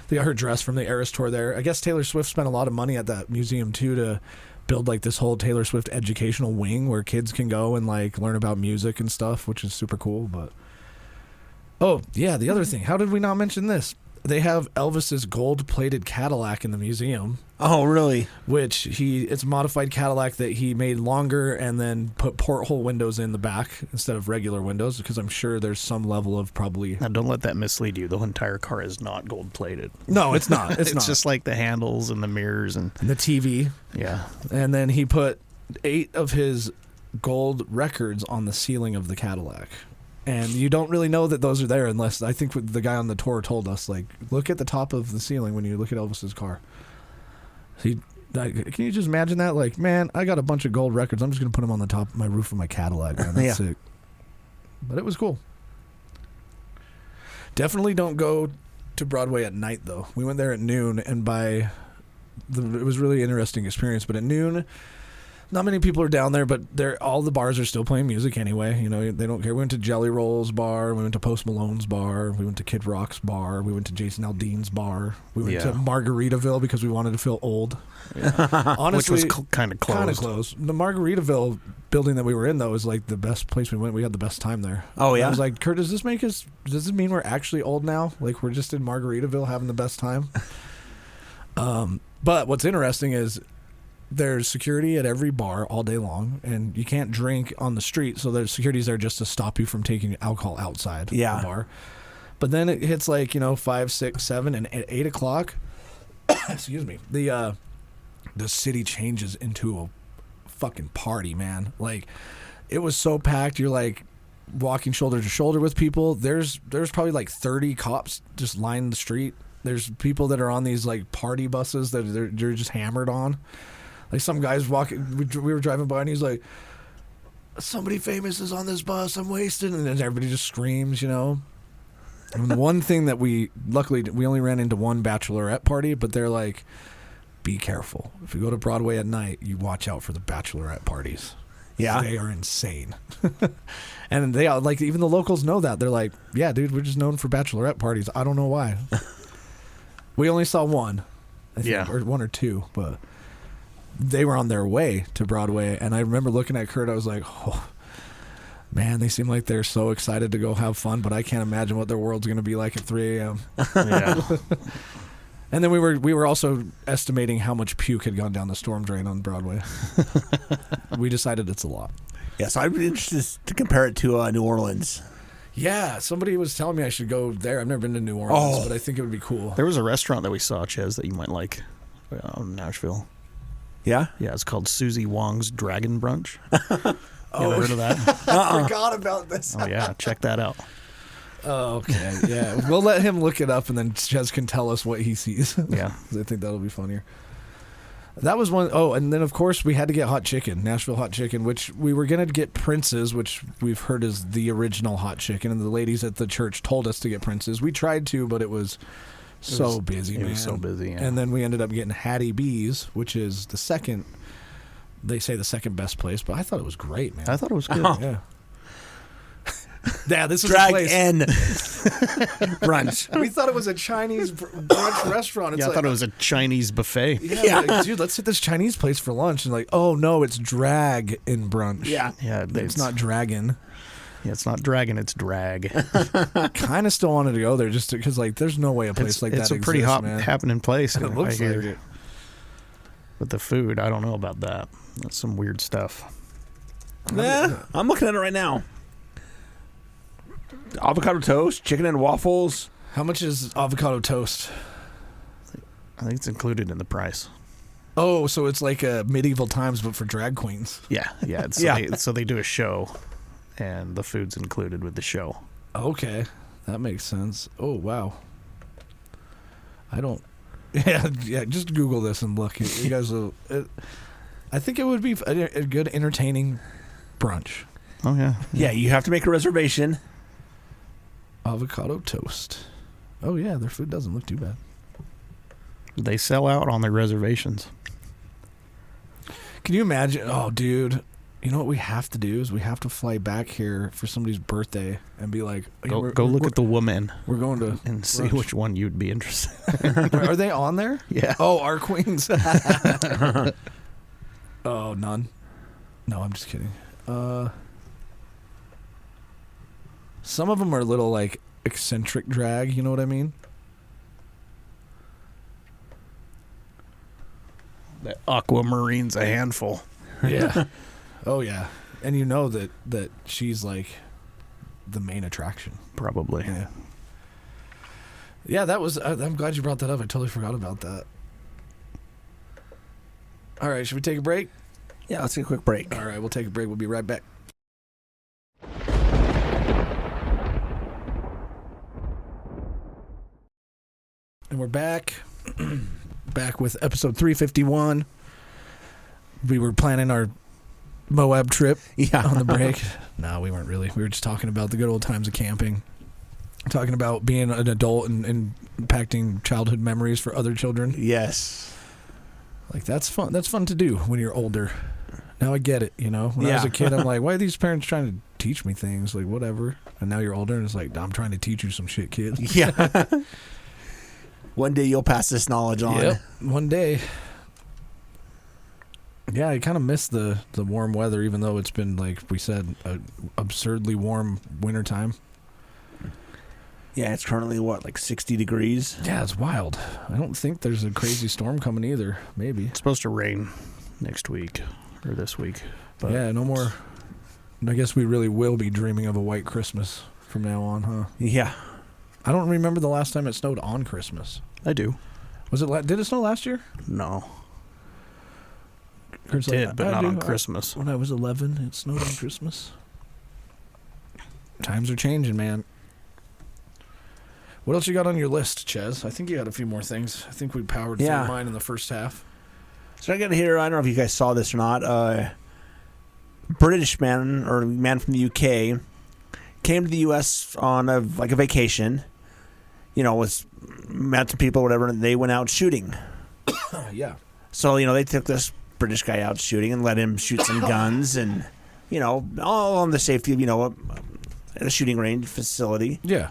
they got her dress from the Eras tour there. I guess Taylor Swift spent a lot of money at that museum too to build like this whole Taylor Swift educational wing where kids can go and like learn about music and stuff, which is super cool. But oh yeah, the other thing, how did we not mention this? They have Elvis's gold-plated Cadillac in the museum. Oh, really? Which it's a modified Cadillac that he made longer and then put porthole windows in the back instead of regular windows, because I'm sure there's some level of probably... Now, don't let that mislead you. The entire car is not gold-plated. No, it's not. It's not. Just like the handles and the mirrors and the TV. Yeah. And then he put 8 of his gold records on the ceiling of the Cadillac. And you don't really know that those are there unless, I think the guy on the tour told us, like, look at the top of the ceiling when you look at Elvis's car. So can you just imagine that? Like, man, I got a bunch of gold records. I'm just going to put them on the top of my roof of my Cadillac. Man, that's sick. But it was cool. Definitely don't go to Broadway at night, though. We went there at noon, and it was a really interesting experience. But at noon... Not many people are down there, but all the bars are still playing music anyway. You know, they don't care. We went to Jelly Roll's bar. We went to Post Malone's bar. We went to Kid Rock's bar. We went to Jason Aldean's bar. We went to Margaritaville because we wanted to feel old. Yeah. Honestly, which was kind of closed. The Margaritaville building that we were in, though, is like the best place we went. We had the best time there. Oh, yeah? I was like, Kurt, does this mean we're actually old now? Like, we're just in Margaritaville having the best time? But what's interesting is... There's security at every bar all day long, and you can't drink on the street, so there's security's there just to stop you from taking alcohol outside the bar. But then it hits 5, 6, 7, and at 8 o'clock, excuse me, the city changes into a fucking party, man. Like, it was so packed, you're like walking shoulder to shoulder with people. There's probably like 30 cops just lining the street. There's people that are on these like party buses that they're just hammered on. Like some guys walking, we were driving by and he's like, somebody famous is on this bus, I'm wasted. And then everybody just screams, you know. And the one thing that luckily we only ran into one bachelorette party, but they're like, be careful. If you go to Broadway at night, you watch out for the bachelorette parties. Yeah. They are insane. And they are like, even the locals know that. They're like, yeah, dude, we're just known for bachelorette parties. I don't know why. We only saw one, I think, or one or two, but... They were on their way to Broadway, and I remember looking at Kurt, I was like, oh, man, they seem like they're so excited to go have fun, but I can't imagine what their world's going to be like at 3 a.m. Yeah. And then we were also estimating how much puke had gone down the storm drain on Broadway. We decided it's a lot. Yeah, so I'd be interested to compare it to New Orleans. Yeah, somebody was telling me I should go there. I've never been to New Orleans, but I think it would be cool. There was a restaurant that we saw, Ches, that you might like in Nashville. Yeah? Yeah, it's called Susie Wong's Dragon Brunch. You ever heard of that? I forgot about this. Oh, yeah, check that out. Oh, okay. Yeah, we'll let him look it up, and then Ches can tell us what he sees. Yeah. I think that'll be funnier. That was one. Oh, and then, of course, we had to get hot chicken, Nashville hot chicken, which we were going to get Prince's, which we've heard is the original hot chicken, and the ladies at the church told us to get Prince's. We tried to, but it was... so busy, man. It was so busy, yeah. And then we ended up getting Hattie B's, which is the second, they say the second best place, but I thought it was great, man. I thought it was good. Yeah. Yeah, this is Drag a place. N brunch. We thought it was a Chinese brunch restaurant. It's Yeah, I thought it was a Chinese buffet. Yeah, like, dude, let's hit this Chinese place for lunch. And like, oh no, it's drag in brunch. Yeah. Yeah, It's not dragon. Yeah, it's not dragon, it's drag. Kind of still wanted to go there just because, like, there's no way a place like that it's a exists, pretty hot man. happening place. It looks I hear. like it. But the food, I don't know about that. That's some weird stuff. Yeah, I'm looking at it right now. Avocado toast, chicken and waffles. How much is avocado toast? I think it's included in the price. Oh, so it's like medieval times, but for drag queens. Yeah. It's, Yeah. So they do a show, and the food's included with the show. Okay, that makes sense. Oh wow. I don't. Yeah. Just Google this and look. You guys will. I think it would be a good, entertaining brunch. Oh, yeah. Yeah, you have to make a reservation. Avocado toast. Oh yeah, their food doesn't look too bad. They sell out on their reservations. Can you imagine? Oh, dude. You know what we have to do is we have to fly back here for somebody's birthday and be like, hey, Go look at the woman We're going to and see brunch. which one you'd be interested in. Are they on there? Yeah. Oh, our queens. Oh, none. No, I'm just kidding. Some of them are a little like eccentric drag. You know what I mean? The aquamarine's a handful. Yeah. Oh yeah. And you know that she's like the main attraction. Probably. Yeah. Yeah, that was. I'm glad you brought that up. I totally forgot about that. All right, should we take a break? Yeah, let's take a quick break. All right, we'll take a break. We'll be right back. And we're back. Back with episode 351. We were planning our Moab trip on the break. No, we weren't really. We were just talking about the good old times of camping. Talking about being an adult and impacting childhood memories for other children. Yes. Like, that's fun. That's fun to do when you're older. Now I get it, you know? When I was a kid, I'm like, why are these parents trying to teach me things? Like, whatever. And now you're older, and it's like, I'm trying to teach you some shit, kid. Yeah. One day you'll pass this knowledge on. Yep. One day. Yeah, I kind of miss the warm weather, even though it's been, like we said, a absurdly warm wintertime. Yeah, it's currently, like 60 degrees? Yeah, it's wild. I don't think there's a crazy storm coming either. Maybe. It's supposed to rain next week or this week. But Yeah, no more. I guess we really will be dreaming of a white Christmas from now on, huh? Yeah. I don't remember the last time it snowed on Christmas. I do. Was it? Did it snow last year? No. Kurt's It like, did, but I not do. on Christmas. When I was 11, it snowed on Christmas. Times are changing, man. What else you got on your list, Ches? I think you had a few more things. I think we powered through mine in the first half. So I got here, I don't know if you guys saw this or not, British man, or man from the UK, came to the U.S. on a vacation, met some people or whatever, and they went out shooting. Yeah. So, they took this British guy out shooting and let him shoot some guns and, all on the safety of, a shooting range facility. Yeah.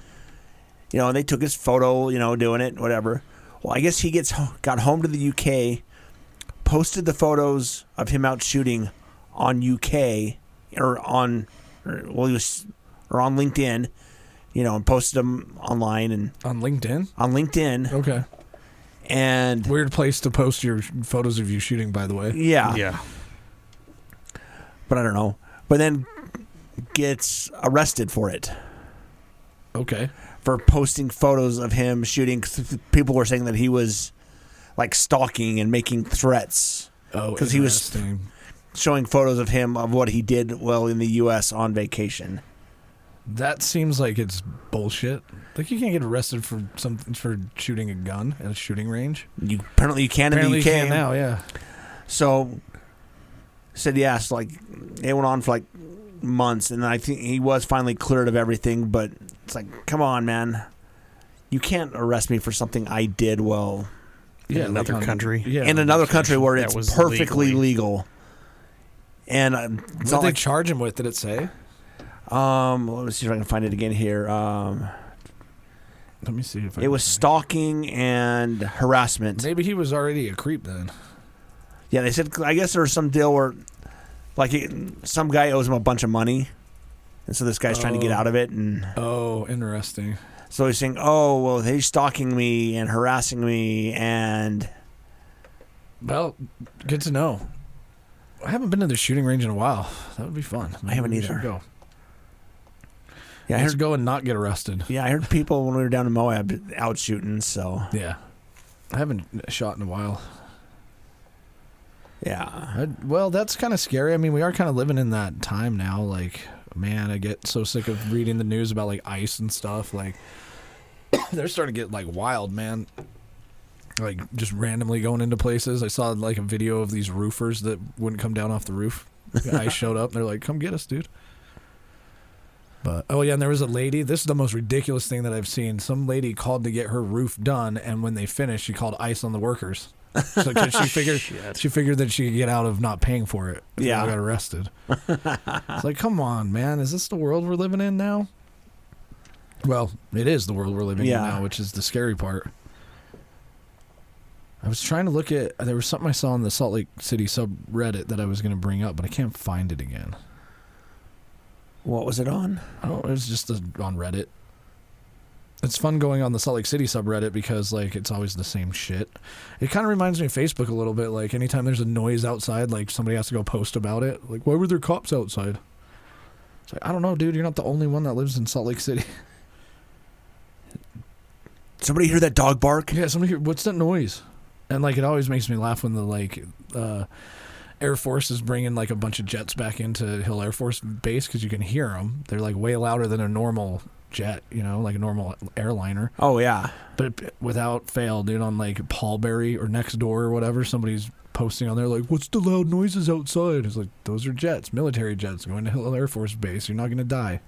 And they took his photo, doing it, whatever. Well, I guess he got home to the UK, posted the photos of him out shooting on UK on LinkedIn, and posted them online and On LinkedIn? on LinkedIn. Okay. And Weird place to post your photos of you shooting, by the way. Yeah. But I don't know. But then gets arrested for it. Okay. For posting photos of him shooting. People were saying that he was stalking and making threats. Oh, because he was showing photos of him of what he did while in the U.S. on vacation. That seems like it's bullshit. Like, you can't get arrested for shooting a gun at a shooting range. Apparently you can in the UK. You can now, yeah. So said yes. It went on for months, and I think he was finally cleared of everything. But it's come on, man, you can't arrest me for something I did while In another country. Yeah. in another country where That it's was perfectly legally. legal. And it's What not did they charge him with? Did it say? Let me see if I can find it again here. Let me see if It was stalking and harassment. Maybe he was already a creep then. Yeah, they said, I guess there was some deal where, like, some guy owes him a bunch of money, and so this guy's trying to get out of it. And oh, interesting. so he's saying, oh, well, he's stalking me and harassing me, and... Well, good to know. I haven't been to the shooting range in a while. That would be fun. I haven't We either. should go. Yeah, Let's go and not get arrested. Yeah, I heard people when we were down in Moab out shooting, so... Yeah. I haven't shot in a while. Yeah. Well, that's kind of scary. I mean, we are kind of living in that time now. Like, man, I get so sick of reading the news about, like, ICE and stuff. Like, they're starting to get, like, wild, man. Like, just randomly going into places. I saw, like, a video of these roofers that wouldn't come down off the roof. The ICE showed up, and they're like, come get us, dude. But, oh, yeah, and there was a lady. This is the most ridiculous thing that I've seen. Some lady called to get her roof done, and when they finished, she called ICE on the workers. So, 'cause she figured that she could get out of not paying for it. Yeah. I got arrested. It's like, come on, man. Is this the world we're living in now? Well, it is the world we're living in now, which is the scary part. I was trying to look at, there was something I saw on the Salt Lake City subreddit that I was going to bring up, but I can't find it again. What was it on? Oh, it was just on Reddit. It's fun going on the Salt Lake City subreddit because, like, it's always the same shit. It kind of reminds me of Facebook a little bit. Like, anytime there's a noise outside, like, somebody has to go post about it. Like, why were there cops outside? It's like, I don't know, dude. You're not the only one that lives in Salt Lake City. Somebody hear that dog bark? Yeah, somebody hear, what's that noise? And, like, it always makes me laugh when the, like, Air Force is bringing, like, a bunch of jets back into Hill Air Force Base because you can hear them. They're, like, way louder than a normal jet, you know, like a normal airliner. Oh, yeah. But without fail, dude, on, like, Paulberry or Nextdoor or whatever, somebody's posting on there, like, what's the loud noises outside? It's like, those are jets, military jets going to Hill Air Force Base. You're not going to die.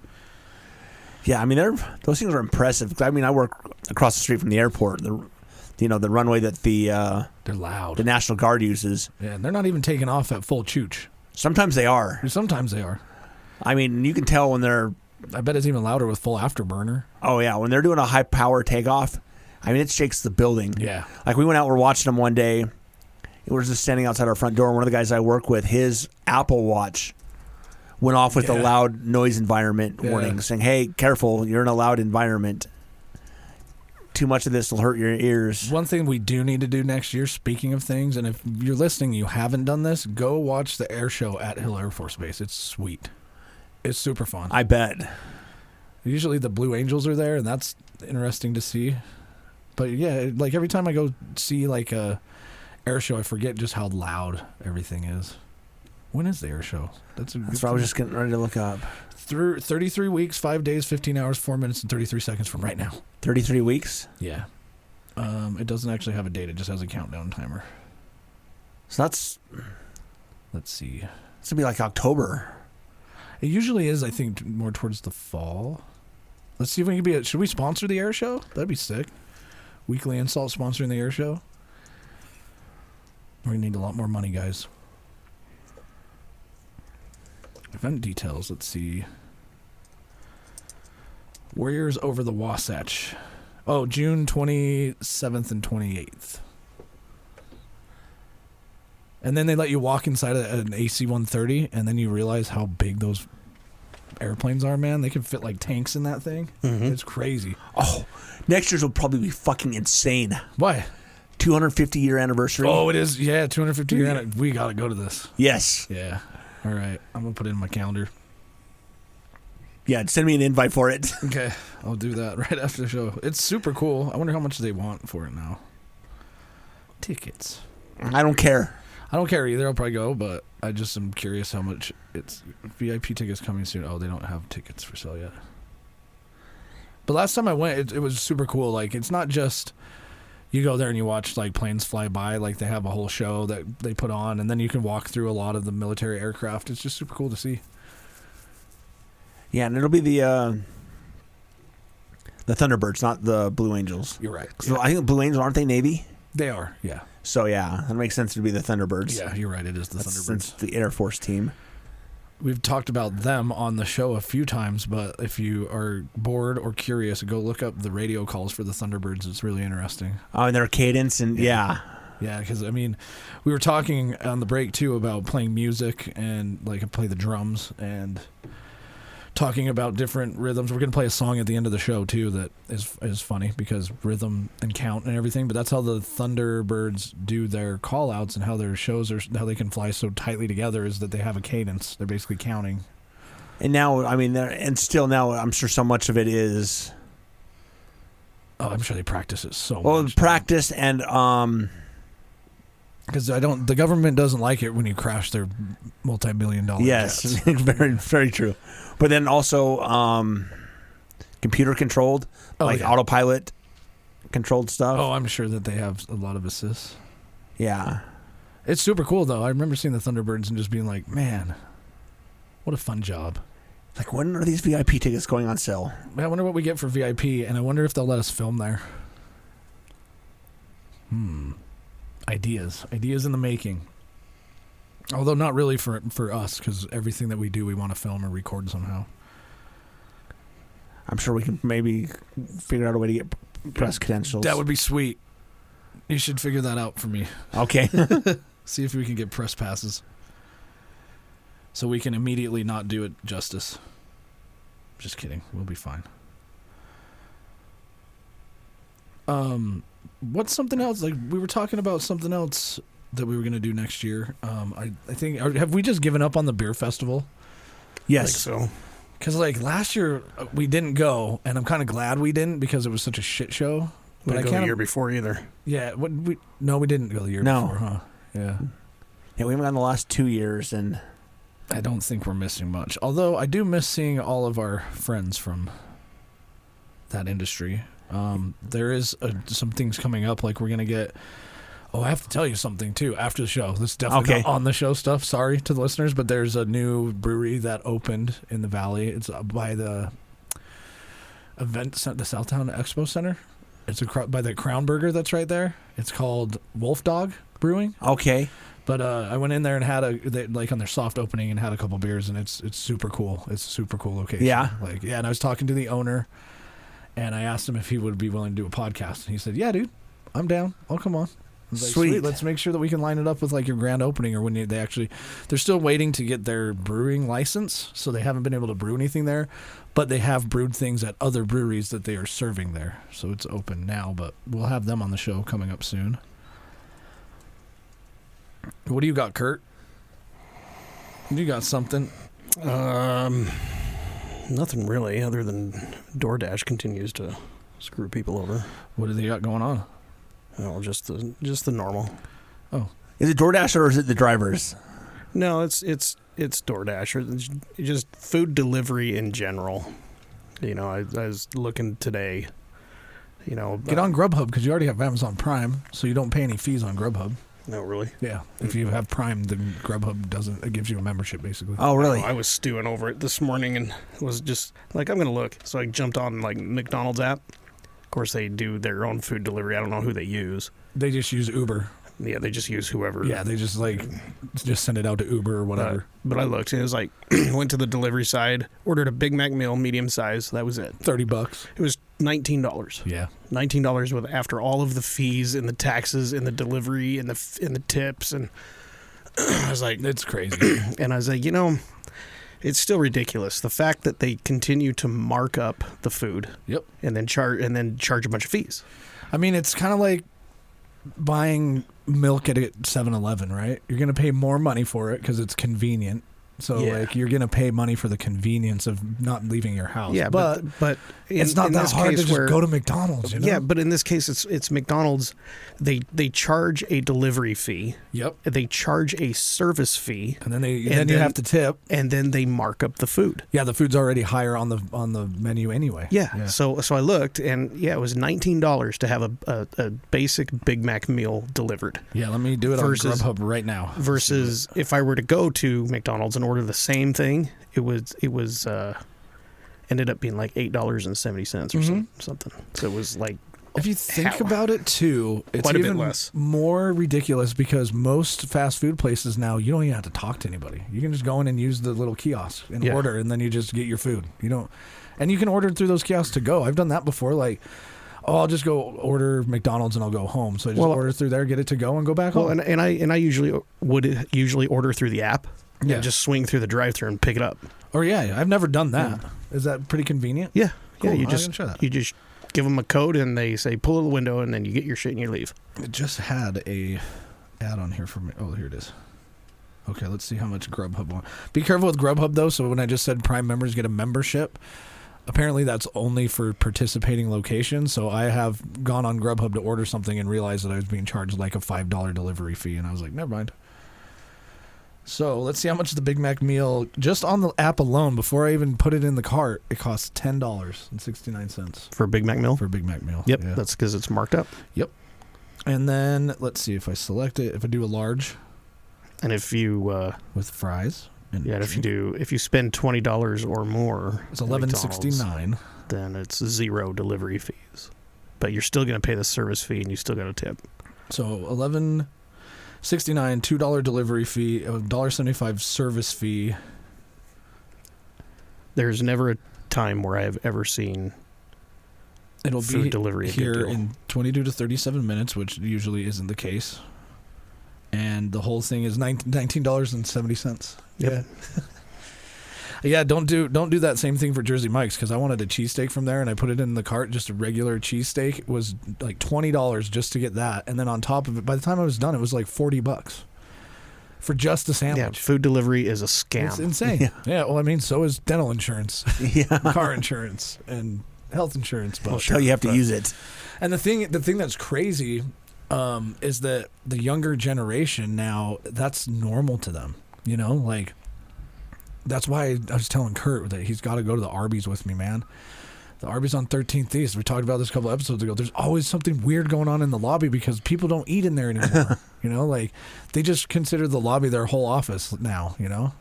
Yeah, I mean, those things are impressive. I mean, I work across the street from the airport. The runway that they're loud. the National Guard uses. Yeah, and they're not even taking off at full chooch. Sometimes they are. Sometimes they are. I mean, you can tell when they're... I bet it's even louder with full afterburner. Oh, yeah. When they're doing a high-power takeoff, I mean, it shakes the building. Yeah. Like, we went out, we're watching them one day. We were just standing outside our front door. One of the guys I work with, his Apple Watch went off with a loud noise environment warning, saying, hey, careful, you're in a loud environment. Too much of this will hurt your ears. One thing we do need to do next year, speaking of things, and if you're listening, you haven't done this, go watch the air show at Hill Air Force Base. It's sweet. It's super fun. I bet. Usually the Blue Angels are there, and that's interesting to see. But yeah, like every time I go see like a air show, I forget just how loud everything is. When is the air show? That's what I was just getting ready to look up. Through 33 weeks, 5 days, 15 hours, 4 minutes, and 33 seconds from right now. 33 weeks? Yeah. It doesn't actually have a date. It just has a countdown timer. So that's... Let's see. It's going to be like October. It usually is, I think, more towards the fall. Let's see if we can be... Should we sponsor the air show? That'd be sick. Weekly InSalt sponsoring the air show. We need a lot more money, guys. Event details. Let's see. Warriors over the Wasatch. Oh, June 27th and 28th. And then they let you walk inside of an AC-130, and then you realize how big those airplanes are, man. They can fit like tanks in that thing. Mm-hmm. It's crazy. Oh, next year's will probably be fucking insane. Why? 250-year anniversary. Oh, it is. Yeah, 250-year anniversary. We got to go to this. Yes. Yeah. All right. I'm going to put it in my calendar. Yeah, send me an invite for it. Okay. I'll do that right after the show. It's super cool. I wonder how much they want for it now. Tickets. I don't care. I don't care either. I'll probably go, but I just am curious how much it's... VIP tickets coming soon. Oh, they don't have tickets for sale yet. But last time I went, it was super cool. Like, it's not just... You go there and you watch, like, planes fly by. Like, they have a whole show that they put on, and then you can walk through a lot of the military aircraft. It's just super cool to see. Yeah, and it'll be the Thunderbirds, not the Blue Angels. You're right. So I think the Blue Angels, aren't they Navy? They are, yeah. So, yeah, that makes sense to be the Thunderbirds. Yeah, you're right. It is the Thunderbirds. It's the Air Force team. we've talked about them on the show a few times, but if you are bored or curious, go look up the radio calls for the Thunderbirds. It's really interesting. Oh, and their cadence and Yeah, because, I mean, we were talking on the break, too, about playing music and, like, play the drums and talking about different rhythms. We're going to play a song at the end of the show, too, that is funny because rhythm and count and everything. But that's how the Thunderbirds do their call-outs and how their shows are, how they can fly so tightly together is that they have a cadence. They're basically counting. And now, I mean, and still now, I'm sure so much of it is... Oh, I'm sure they practice it so Well, much. practice and... Because the government doesn't like it when you crash their multi-million-dollar Yes, jets. very, very true. But then also computer controlled, autopilot controlled stuff. Oh, I'm sure that they have a lot of assists. Yeah. It's super cool, though. I remember seeing the Thunderbirds and just being like, man, what a fun job. Like, when are these VIP tickets going on sale? I wonder what we get for VIP, and I wonder if they'll let us film there. Ideas in the making. Although not really for us, because everything that we do, we want to film or record somehow. I'm sure we can maybe figure out a way to get press credentials. That would be sweet. You should figure that out for me. Okay. See if we can get press passes. So we can immediately not do it justice. Just kidding. We'll be fine. What's something else? Like, we were talking about something else that we were going to do next year. I think, have we just given up on the beer festival? Yes. I think so. Because, like, last year we didn't go, and I'm kind of glad we didn't because it was such a shit show. We But I didn't go can't. the year before either. Yeah. We didn't go the year before, huh? Yeah. Yeah, we haven't gone the last 2 years, and I don't think we're missing much. Although I do miss seeing all of our friends from that industry. There is some things coming up, like we're going to get... Oh, I have to tell you something, too, after the show. This is definitely not on the show stuff. Sorry to the listeners, but there's a new brewery that opened in the Valley. It's by the event center, the Southtown Expo Center. It's by the Crown Burger that's right there. It's called Wolf Dog Brewing. okay. But I went in there and had on their soft opening and had a couple beers, and it's super cool. It's a super cool location. Yeah. And I was talking to the owner, and I asked him if he would be willing to do a podcast, and he said, "Yeah, dude, I'm down. I'll come on." I was like, Sweet. Let's make sure that we can line it up with like your grand opening or when they're still waiting to get their brewing license, so they haven't been able to brew anything there, but they have brewed things at other breweries that they are serving there, so it's open now. But we'll have them on the show coming up soon. What do you got, Kurt? You got something? Nothing really, other than DoorDash continues to screw people over. What do they got going on? Oh, just the normal. Oh, Is it DoorDash or is it the drivers? No, it's DoorDash, or it's just food delivery in general. You know, I was looking today. You know, get on Grubhub because you already have Amazon Prime, so you don't pay any fees on Grubhub. No, really. Yeah, if you have Prime, then Grubhub it gives you a membership basically. Oh, really? I was stewing over it this morning and was just like, I'm gonna look. So I jumped on like McDonald's app. Of course, they do their own food delivery. I don't know who they use. They just use Uber. Yeah, they just use whoever. Yeah, they just send it out to Uber or whatever. But I looked and it was like, went to the delivery side, ordered a Big Mac meal, medium size. That was it. $30. It was $19. Yeah, $19 with after all of the fees and the taxes and the delivery and the tips, and I was like, it's crazy. and I was like, it's still ridiculous. The fact that they continue to mark up the food. Yep. And then charge a bunch of fees. I mean, it's kind of like buying milk at 7-Eleven, right? You're going to pay more money for it because it's convenient. So, you're going to pay money for the convenience of not leaving your house. Yeah, but it's not that hard to just go to McDonald's, you know? Yeah, but in this case, it's McDonald's. They charge a delivery fee. Yep. They charge a service fee. And then you have to tip. And then they mark up the food. Yeah, the food's already higher on the menu anyway. Yeah. So I looked, and it was $19 to have a basic Big Mac meal delivered. Yeah, let me do it on Grubhub right now. Versus if I were to go to McDonald's and order the same thing, it was ended up being like $8.70 or something. So it was like If you think about it, too, it's Quite a bit even less. more ridiculous because most fast food places now, you don't even have to talk to anybody. You can just go in and use the little kiosk and Yeah. order, and then you just get your food. You don't, and you can order through those kiosks to go. I've done that before. Like, I'll just go order McDonald's and I'll go home. So I just order through there, get it to go, and go back home. Well, and I usually would order through the app. Yeah. And just swing through the drive-thru and pick it up. Or yeah, I've never done that. Is that pretty convenient? Yeah. Cool. Yeah. I'm gonna try that. You just give them a code and they say pull out the window and then you get your shit and you leave. It just had a ad on here for me. Oh, here it is. Okay, let's see how much Grubhub wants. Be careful with Grubhub, though. So when I just said Prime members get a membership, apparently that's only for participating locations. So I have gone on Grubhub to order something and realized that I was being charged like a $5 delivery fee. And I was like, never mind. So let's see how much the Big Mac meal, just on the app alone, before I even put it in the cart, it costs $10.69 For a Big Mac meal? for a Big Mac meal. Yep. Yeah. That's because it's marked up. Yep. And then let's see if I select it. If I do a large And if you with fries, and if you spend $20 or more, it's at McDonald's, $11.69. then it's 0 delivery fees. But you're still going to pay the service fee and you still got a tip. So $11.69, $2 delivery fee, $1.75 service fee. There's never a time where I have ever seen It'll food be delivery a good here deal. in 22 to 37 minutes, which usually isn't the case. And the whole thing is $19.70. Yep. Yeah. Yeah, don't do that same thing for Jersey Mike's, because I wanted a cheesesteak from there and I put it in the cart. Just a regular cheesesteak. It was like $20 just to get that, and then on top of it, by the time I was done, it was like $40 for just a sandwich. Yeah, food delivery is a scam. It's insane. Yeah. Well, I mean, so is dental insurance, car insurance, and health insurance. But That's how you have to use it. and the thing that's crazy is that the younger generation now, that's normal to them. You know, like. That's why I was telling Kurt that he's got to go to the Arby's with me, man. The Arby's on 13th East. We talked about this a couple episodes ago. There's always something weird going on in the lobby because people don't eat in there anymore. You know, like they just consider the lobby their whole office now, you know?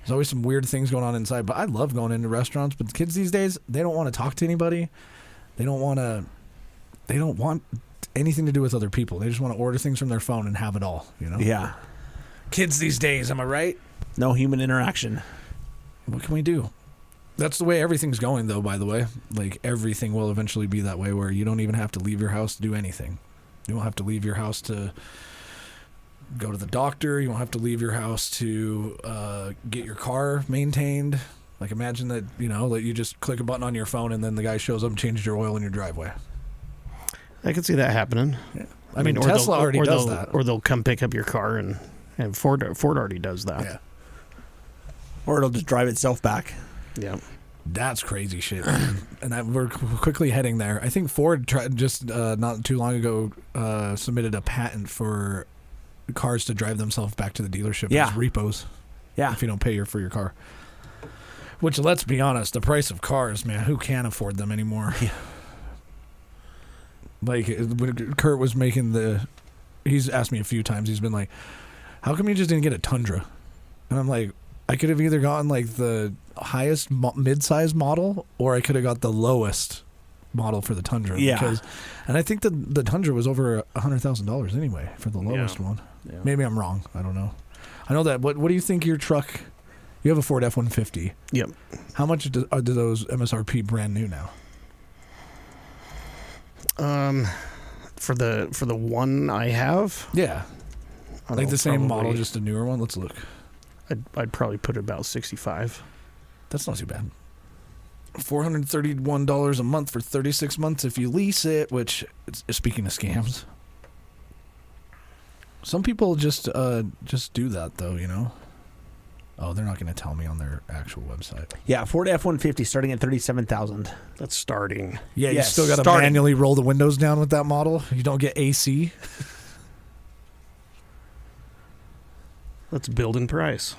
There's always some weird things going on inside. But I love going into restaurants. But the kids these days, they don't want to talk to anybody. They don't want anything to do with other people. They just want to order things from their phone and have it all, you know? Yeah. Kids these days, am I right? No human interaction. What can we do? That's the way everything's going, though, by the way. Like, everything will eventually be that way where you don't even have to leave your house to do anything. You won't have to leave your house to go to the doctor. You won't have to leave your house to get your car maintained. Like, imagine that, you know, that you just click a button on your phone and then the guy shows up and changes your oil in your driveway. I could see that happening. Yeah. I mean, Tesla already does that. Or they'll come pick up your car, and Ford already does that. Yeah. Or it'll just drive itself back. Yeah. That's crazy shit, man. And we're quickly heading there. I think Ford tried just not too long ago submitted a patent for cars to drive themselves back to the dealership as repos. Yeah. If you don't pay for your car. Which, let's be honest, the price of cars, man, who can afford them anymore? Yeah. Like, when Kurt was making he's asked me a few times, he's been like, how come you just didn't get a Tundra? And I'm like, I could have either gotten like the highest mid-size model, or I could have got the lowest model for the Tundra. Yeah. And I think the Tundra was over $100,000 anyway for the lowest one. Yeah. Maybe I'm wrong. I don't know. I know that. What do you think your truck? You have a Ford F-150. Yep. How much do those MSRP brand new now? For the one I have, Yeah. I Like don't the same know, model, probably- just a newer one. Let's look. I'd probably put it about 65. That's not too bad. $431 a month for 36 months if you lease it, which, speaking of scams, some people just do that, though, you know? Oh, they're not going to tell me on their actual website. Yeah, Ford F-150 starting at $37,000. That's starting. Yeah, Yes, you still got to starting. manually roll the windows down with that model. You don't get AC. Let's build in price.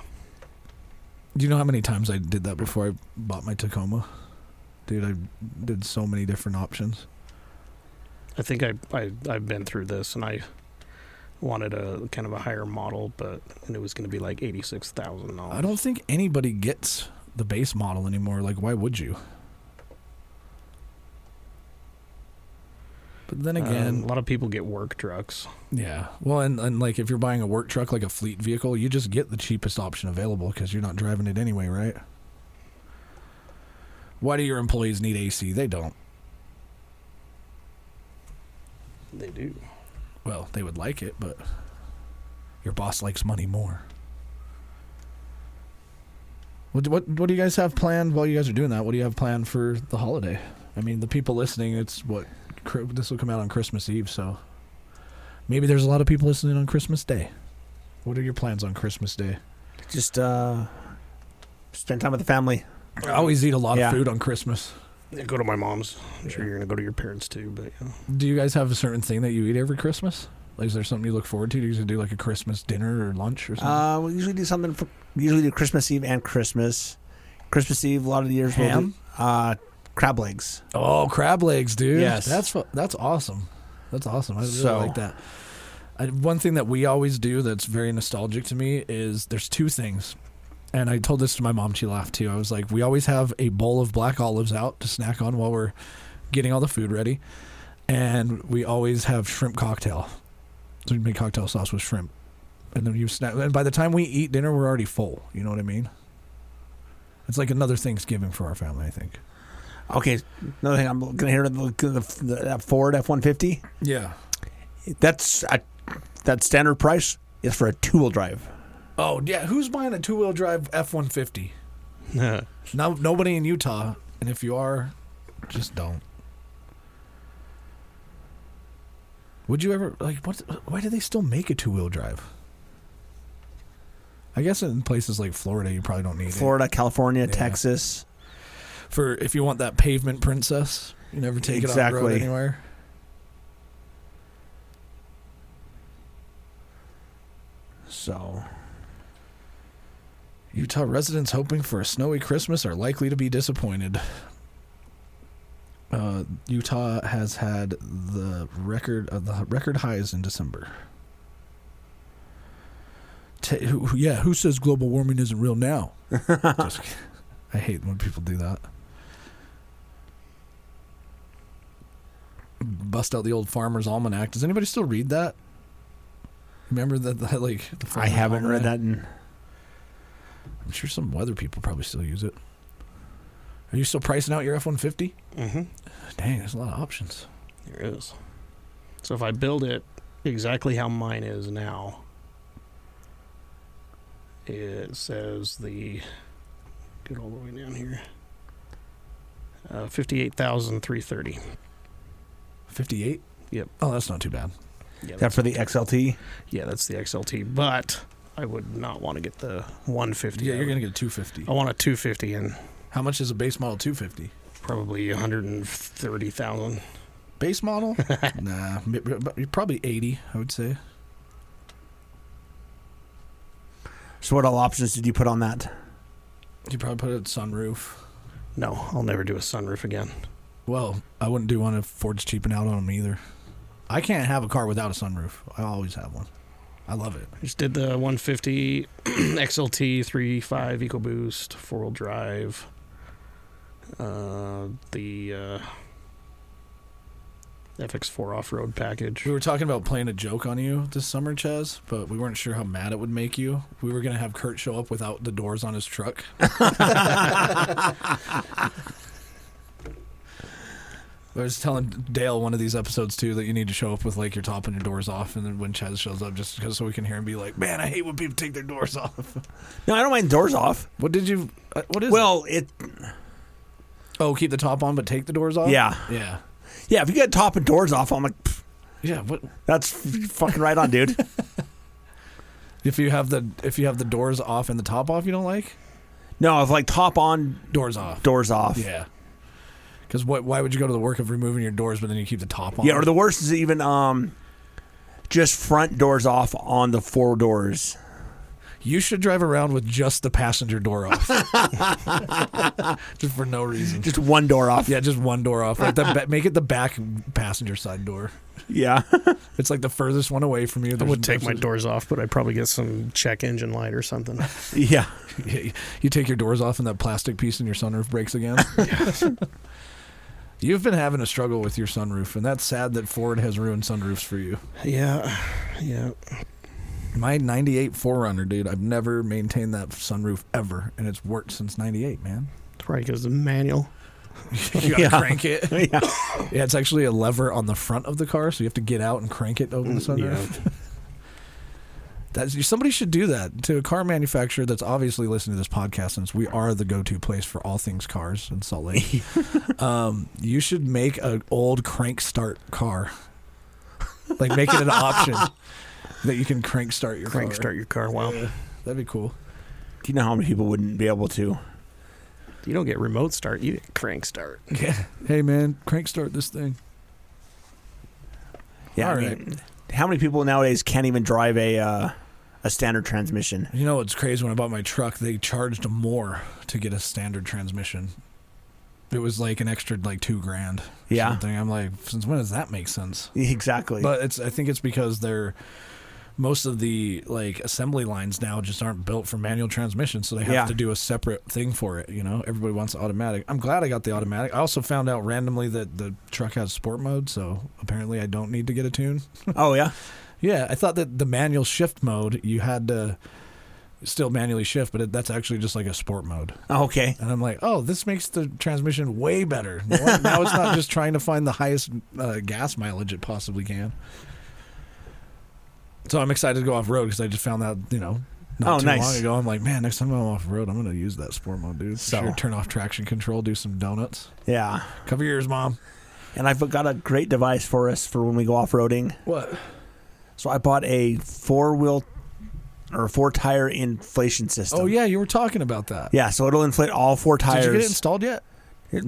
Do you know how many times I did that before I bought my Tacoma? Dude, I did so many different options. I think I've been through this, and I wanted a kind of a higher model, and it was going to be like $86,000. I don't think anybody gets the base model anymore. Like, why would you? But then again, a lot of people get work trucks. yeah. Well, and like if you're buying a work truck, like a fleet vehicle, you just get the cheapest option available because you're not driving it anyway, right? Why do your employees need AC? They don't. They do. Well, they would like it, but your boss likes money more. What do you guys have planned while you guys are doing that? What do you have planned for the holiday? I mean, the people listening, this will come out on Christmas Eve, so maybe there's a lot of people listening on Christmas Day. What are your plans on Christmas Day? Just spend time with the family. I always eat a lot of food on Christmas. Yeah, go to my mom's. I'm sure you're going to go to your parents too, but yeah. Do you guys have a certain thing that you eat every Christmas? Like, is there something you look forward to? Do you usually do like a Christmas dinner or lunch or something? We usually do something usually do Christmas Eve and Christmas. Christmas Eve, a lot of the years Ham? we'll do crab legs. Oh, crab legs, dude. Yes. That's awesome. That's awesome. I really like that. One thing that we always do that's very nostalgic to me is there's two things. And I told this to my mom. She laughed too. I was like, we always have a bowl of black olives out to snack on while we're getting all the food ready. And we always have shrimp cocktail. So we make cocktail sauce with shrimp. And then you snack. And by the time we eat dinner, we're already full. You know what I mean? It's like another Thanksgiving for our family, I think. Okay, another thing I'm going to hear that Ford F-150. Yeah. That standard price is for a two-wheel drive. Oh, yeah. Who's buying a two-wheel drive F-150? No, nobody in Utah. And if you are, just don't. Would you ever, why do they still make a two-wheel drive? I guess in places like Florida, you probably don't need Florida, California, Texas. For if you want that pavement princess, you never take it off the road anywhere. So, Utah residents hoping for a snowy Christmas are likely to be disappointed. Utah has had the record highs in December. Who says global warming isn't real now? I hate when people do that. Bust out the old Farmer's Almanac. Does anybody still read that? Remember that the I haven't read that in... I'm sure some weather people probably still use it. Are you still pricing out your F-150? Mm-hmm. Dang, there's a lot of options. There is. So if I build it exactly how mine is now, it says get all the way down here, $58,330. 58? Yep. Oh, that's not too bad. Yeah, That for the XLT? Yeah, that's the XLT, but I would not want to get the 150. Yeah, you're going to get a 250. I want a 250 and How much is a base model 250? probably 130,000. Base model? Nah, probably 80, I would say. So what all options did you put on that? You probably put a sunroof. No, I'll never do a sunroof again. Well, I wouldn't do one if Ford's cheaping out on them either. I can't have a car without a sunroof. I always have one. I love it. I just did the 150 XLT 3.5 EcoBoost 4-wheel drive. The FX4 off-road package. We were talking about playing a joke on you this summer, Chaz, but we weren't sure how mad it would make you. We were going to have Kurt show up without the doors on his truck. I was telling Dale one of these episodes too that you need to show up with like your top and your doors off, and then when Chaz shows up, just because so we can hear him be like, "Man, I hate when people take their doors off." No, I don't mind doors off. What did you? What is? Well, keep the top on but take the doors off. Yeah. If you get top and doors off, I'm like, pff, yeah. What? That's fucking right on, dude. If you have the doors off and the top off, you don't like? No, if like top on, doors off. Doors off. Yeah. Because why would you go to the work of removing your doors, but then you keep the top on? Yeah, or the worst is even just front doors off on the four doors. You should drive around with just the passenger door off. Just for no reason. Just one door off. Yeah, just one door off. Like make it the back passenger side door. Yeah. It's like the furthest one away from you. I would take my doors off, but I'd probably get some check engine light or something. Yeah. You take your doors off and that plastic piece in your sunroof breaks again. You've been having a struggle with your sunroof, and that's sad that Ford has ruined sunroofs for you. Yeah. My 98 4Runner, dude, I've never maintained that sunroof ever, and it's worked since 98, man. It's probably because of the manual. You gotta crank it. Yeah. Yeah, it's actually a lever on the front of the car, so you have to get out and crank it over the sunroof. Yeah. Somebody should do that to a car manufacturer that's obviously listening to this podcast, since we are the go-to place for all things cars in Salt Lake. You should make an old crank start car. Like, make it an option that you can crank start your car. Wow. That'd be cool. Do you know how many people wouldn't be able to? You don't get remote start, you get crank start. Yeah. Hey, man, crank start this thing. Yeah. All I mean, how many people nowadays can't even drive a standard transmission? You know what's crazy? When I bought my truck, they charged more to get a standard transmission. It was like an extra like $2,000. Yeah. Something. I'm like, since when does that make sense? Exactly. But I think it's because most of the like assembly lines now just aren't built for manual transmission, so they have to do a separate thing for it. You know, everybody wants automatic. I'm glad I got the automatic. I also found out randomly that the truck has sport mode, so apparently I don't need to get a tune. Oh yeah. Yeah, I thought that the manual shift mode, you had to still manually shift, but that's actually just like a sport mode. Oh, okay. And I'm like, oh, this makes the transmission way better. Now it's not just trying to find the highest gas mileage it possibly can. So I'm excited to go off-road because I just found that, not too long ago. I'm like, man, next time I'm off-road, I'm going to use that sport mode, dude. Sure, turn off traction control, do some donuts. Yeah. Cover your ears, Mom. And I've got a great device for us for when we go off-roading. What? So I bought a four-tire inflation system. Oh, yeah, you were talking about that. Yeah, so it'll inflate all 4 tires. Did you get it installed yet?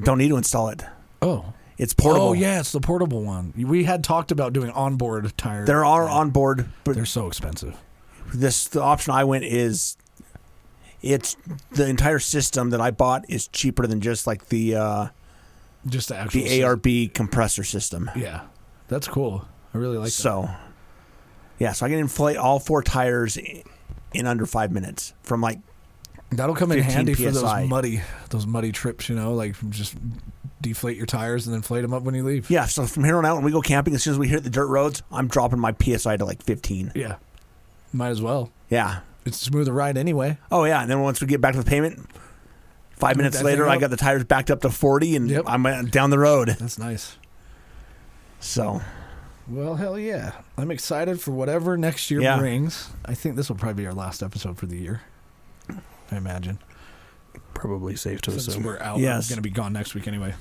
Don't need to install it. Oh. It's portable. Oh, yeah, it's the portable one. We had talked about doing onboard tires. There are onboard, but they're so expensive. The option I went is it's the entire system that I bought is cheaper than just like the actual ARB compressor system. Yeah, that's cool. I really like that. So I can inflate all 4 tires in under 5 minutes from like. That'll come in handy PSI. For those muddy trips, like just deflate your tires and then inflate them up when you leave. Yeah, so from here on out, when we go camping, as soon as we hit the dirt roads, I'm dropping my PSI to like 15. Yeah, might as well. Yeah. It's a smoother ride anyway. Oh, yeah, and then once we get back to the pavement, 5 minutes later, I got the tires backed up to 40, and I'm down the road. That's nice. So. Well, hell yeah. I'm excited for whatever next year brings. I think this will probably be our last episode for the year. I imagine. Probably safe to assume. We're out. Yes. We're going to be gone next week anyway.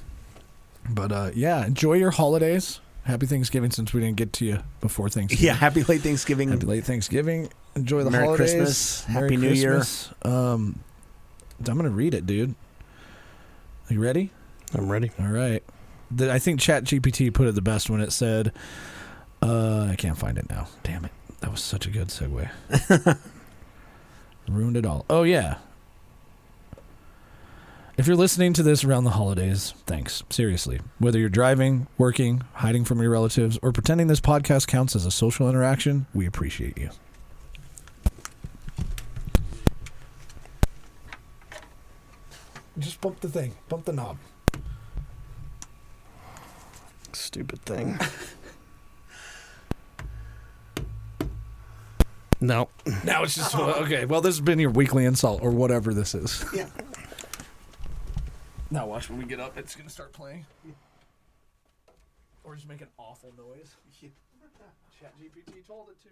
But enjoy your holidays. Happy Thanksgiving, since we didn't get to you before Thanksgiving. Yeah, happy late Thanksgiving. Happy late Thanksgiving. Enjoy the Merry holidays. Christmas. Merry Happy Christmas. New Year. I'm going to read it, dude. Are you ready? I'm ready. All right. I think ChatGPT put it the best when it said, I can't find it now. Damn it. That was such a good segue. Ruined it all. Oh, yeah. If you're listening to this around the holidays, thanks. Seriously. Whether you're driving, working, hiding from your relatives, or pretending this podcast counts as a social interaction, we appreciate you. Just bump the thing. Bump the knob. Stupid thing. No. Now it's just, okay, well, this has been your weekly insult, or whatever this is. Yeah. Now watch, when we get up, it's going to start playing. Or just make an awful noise. ChatGPT told it to.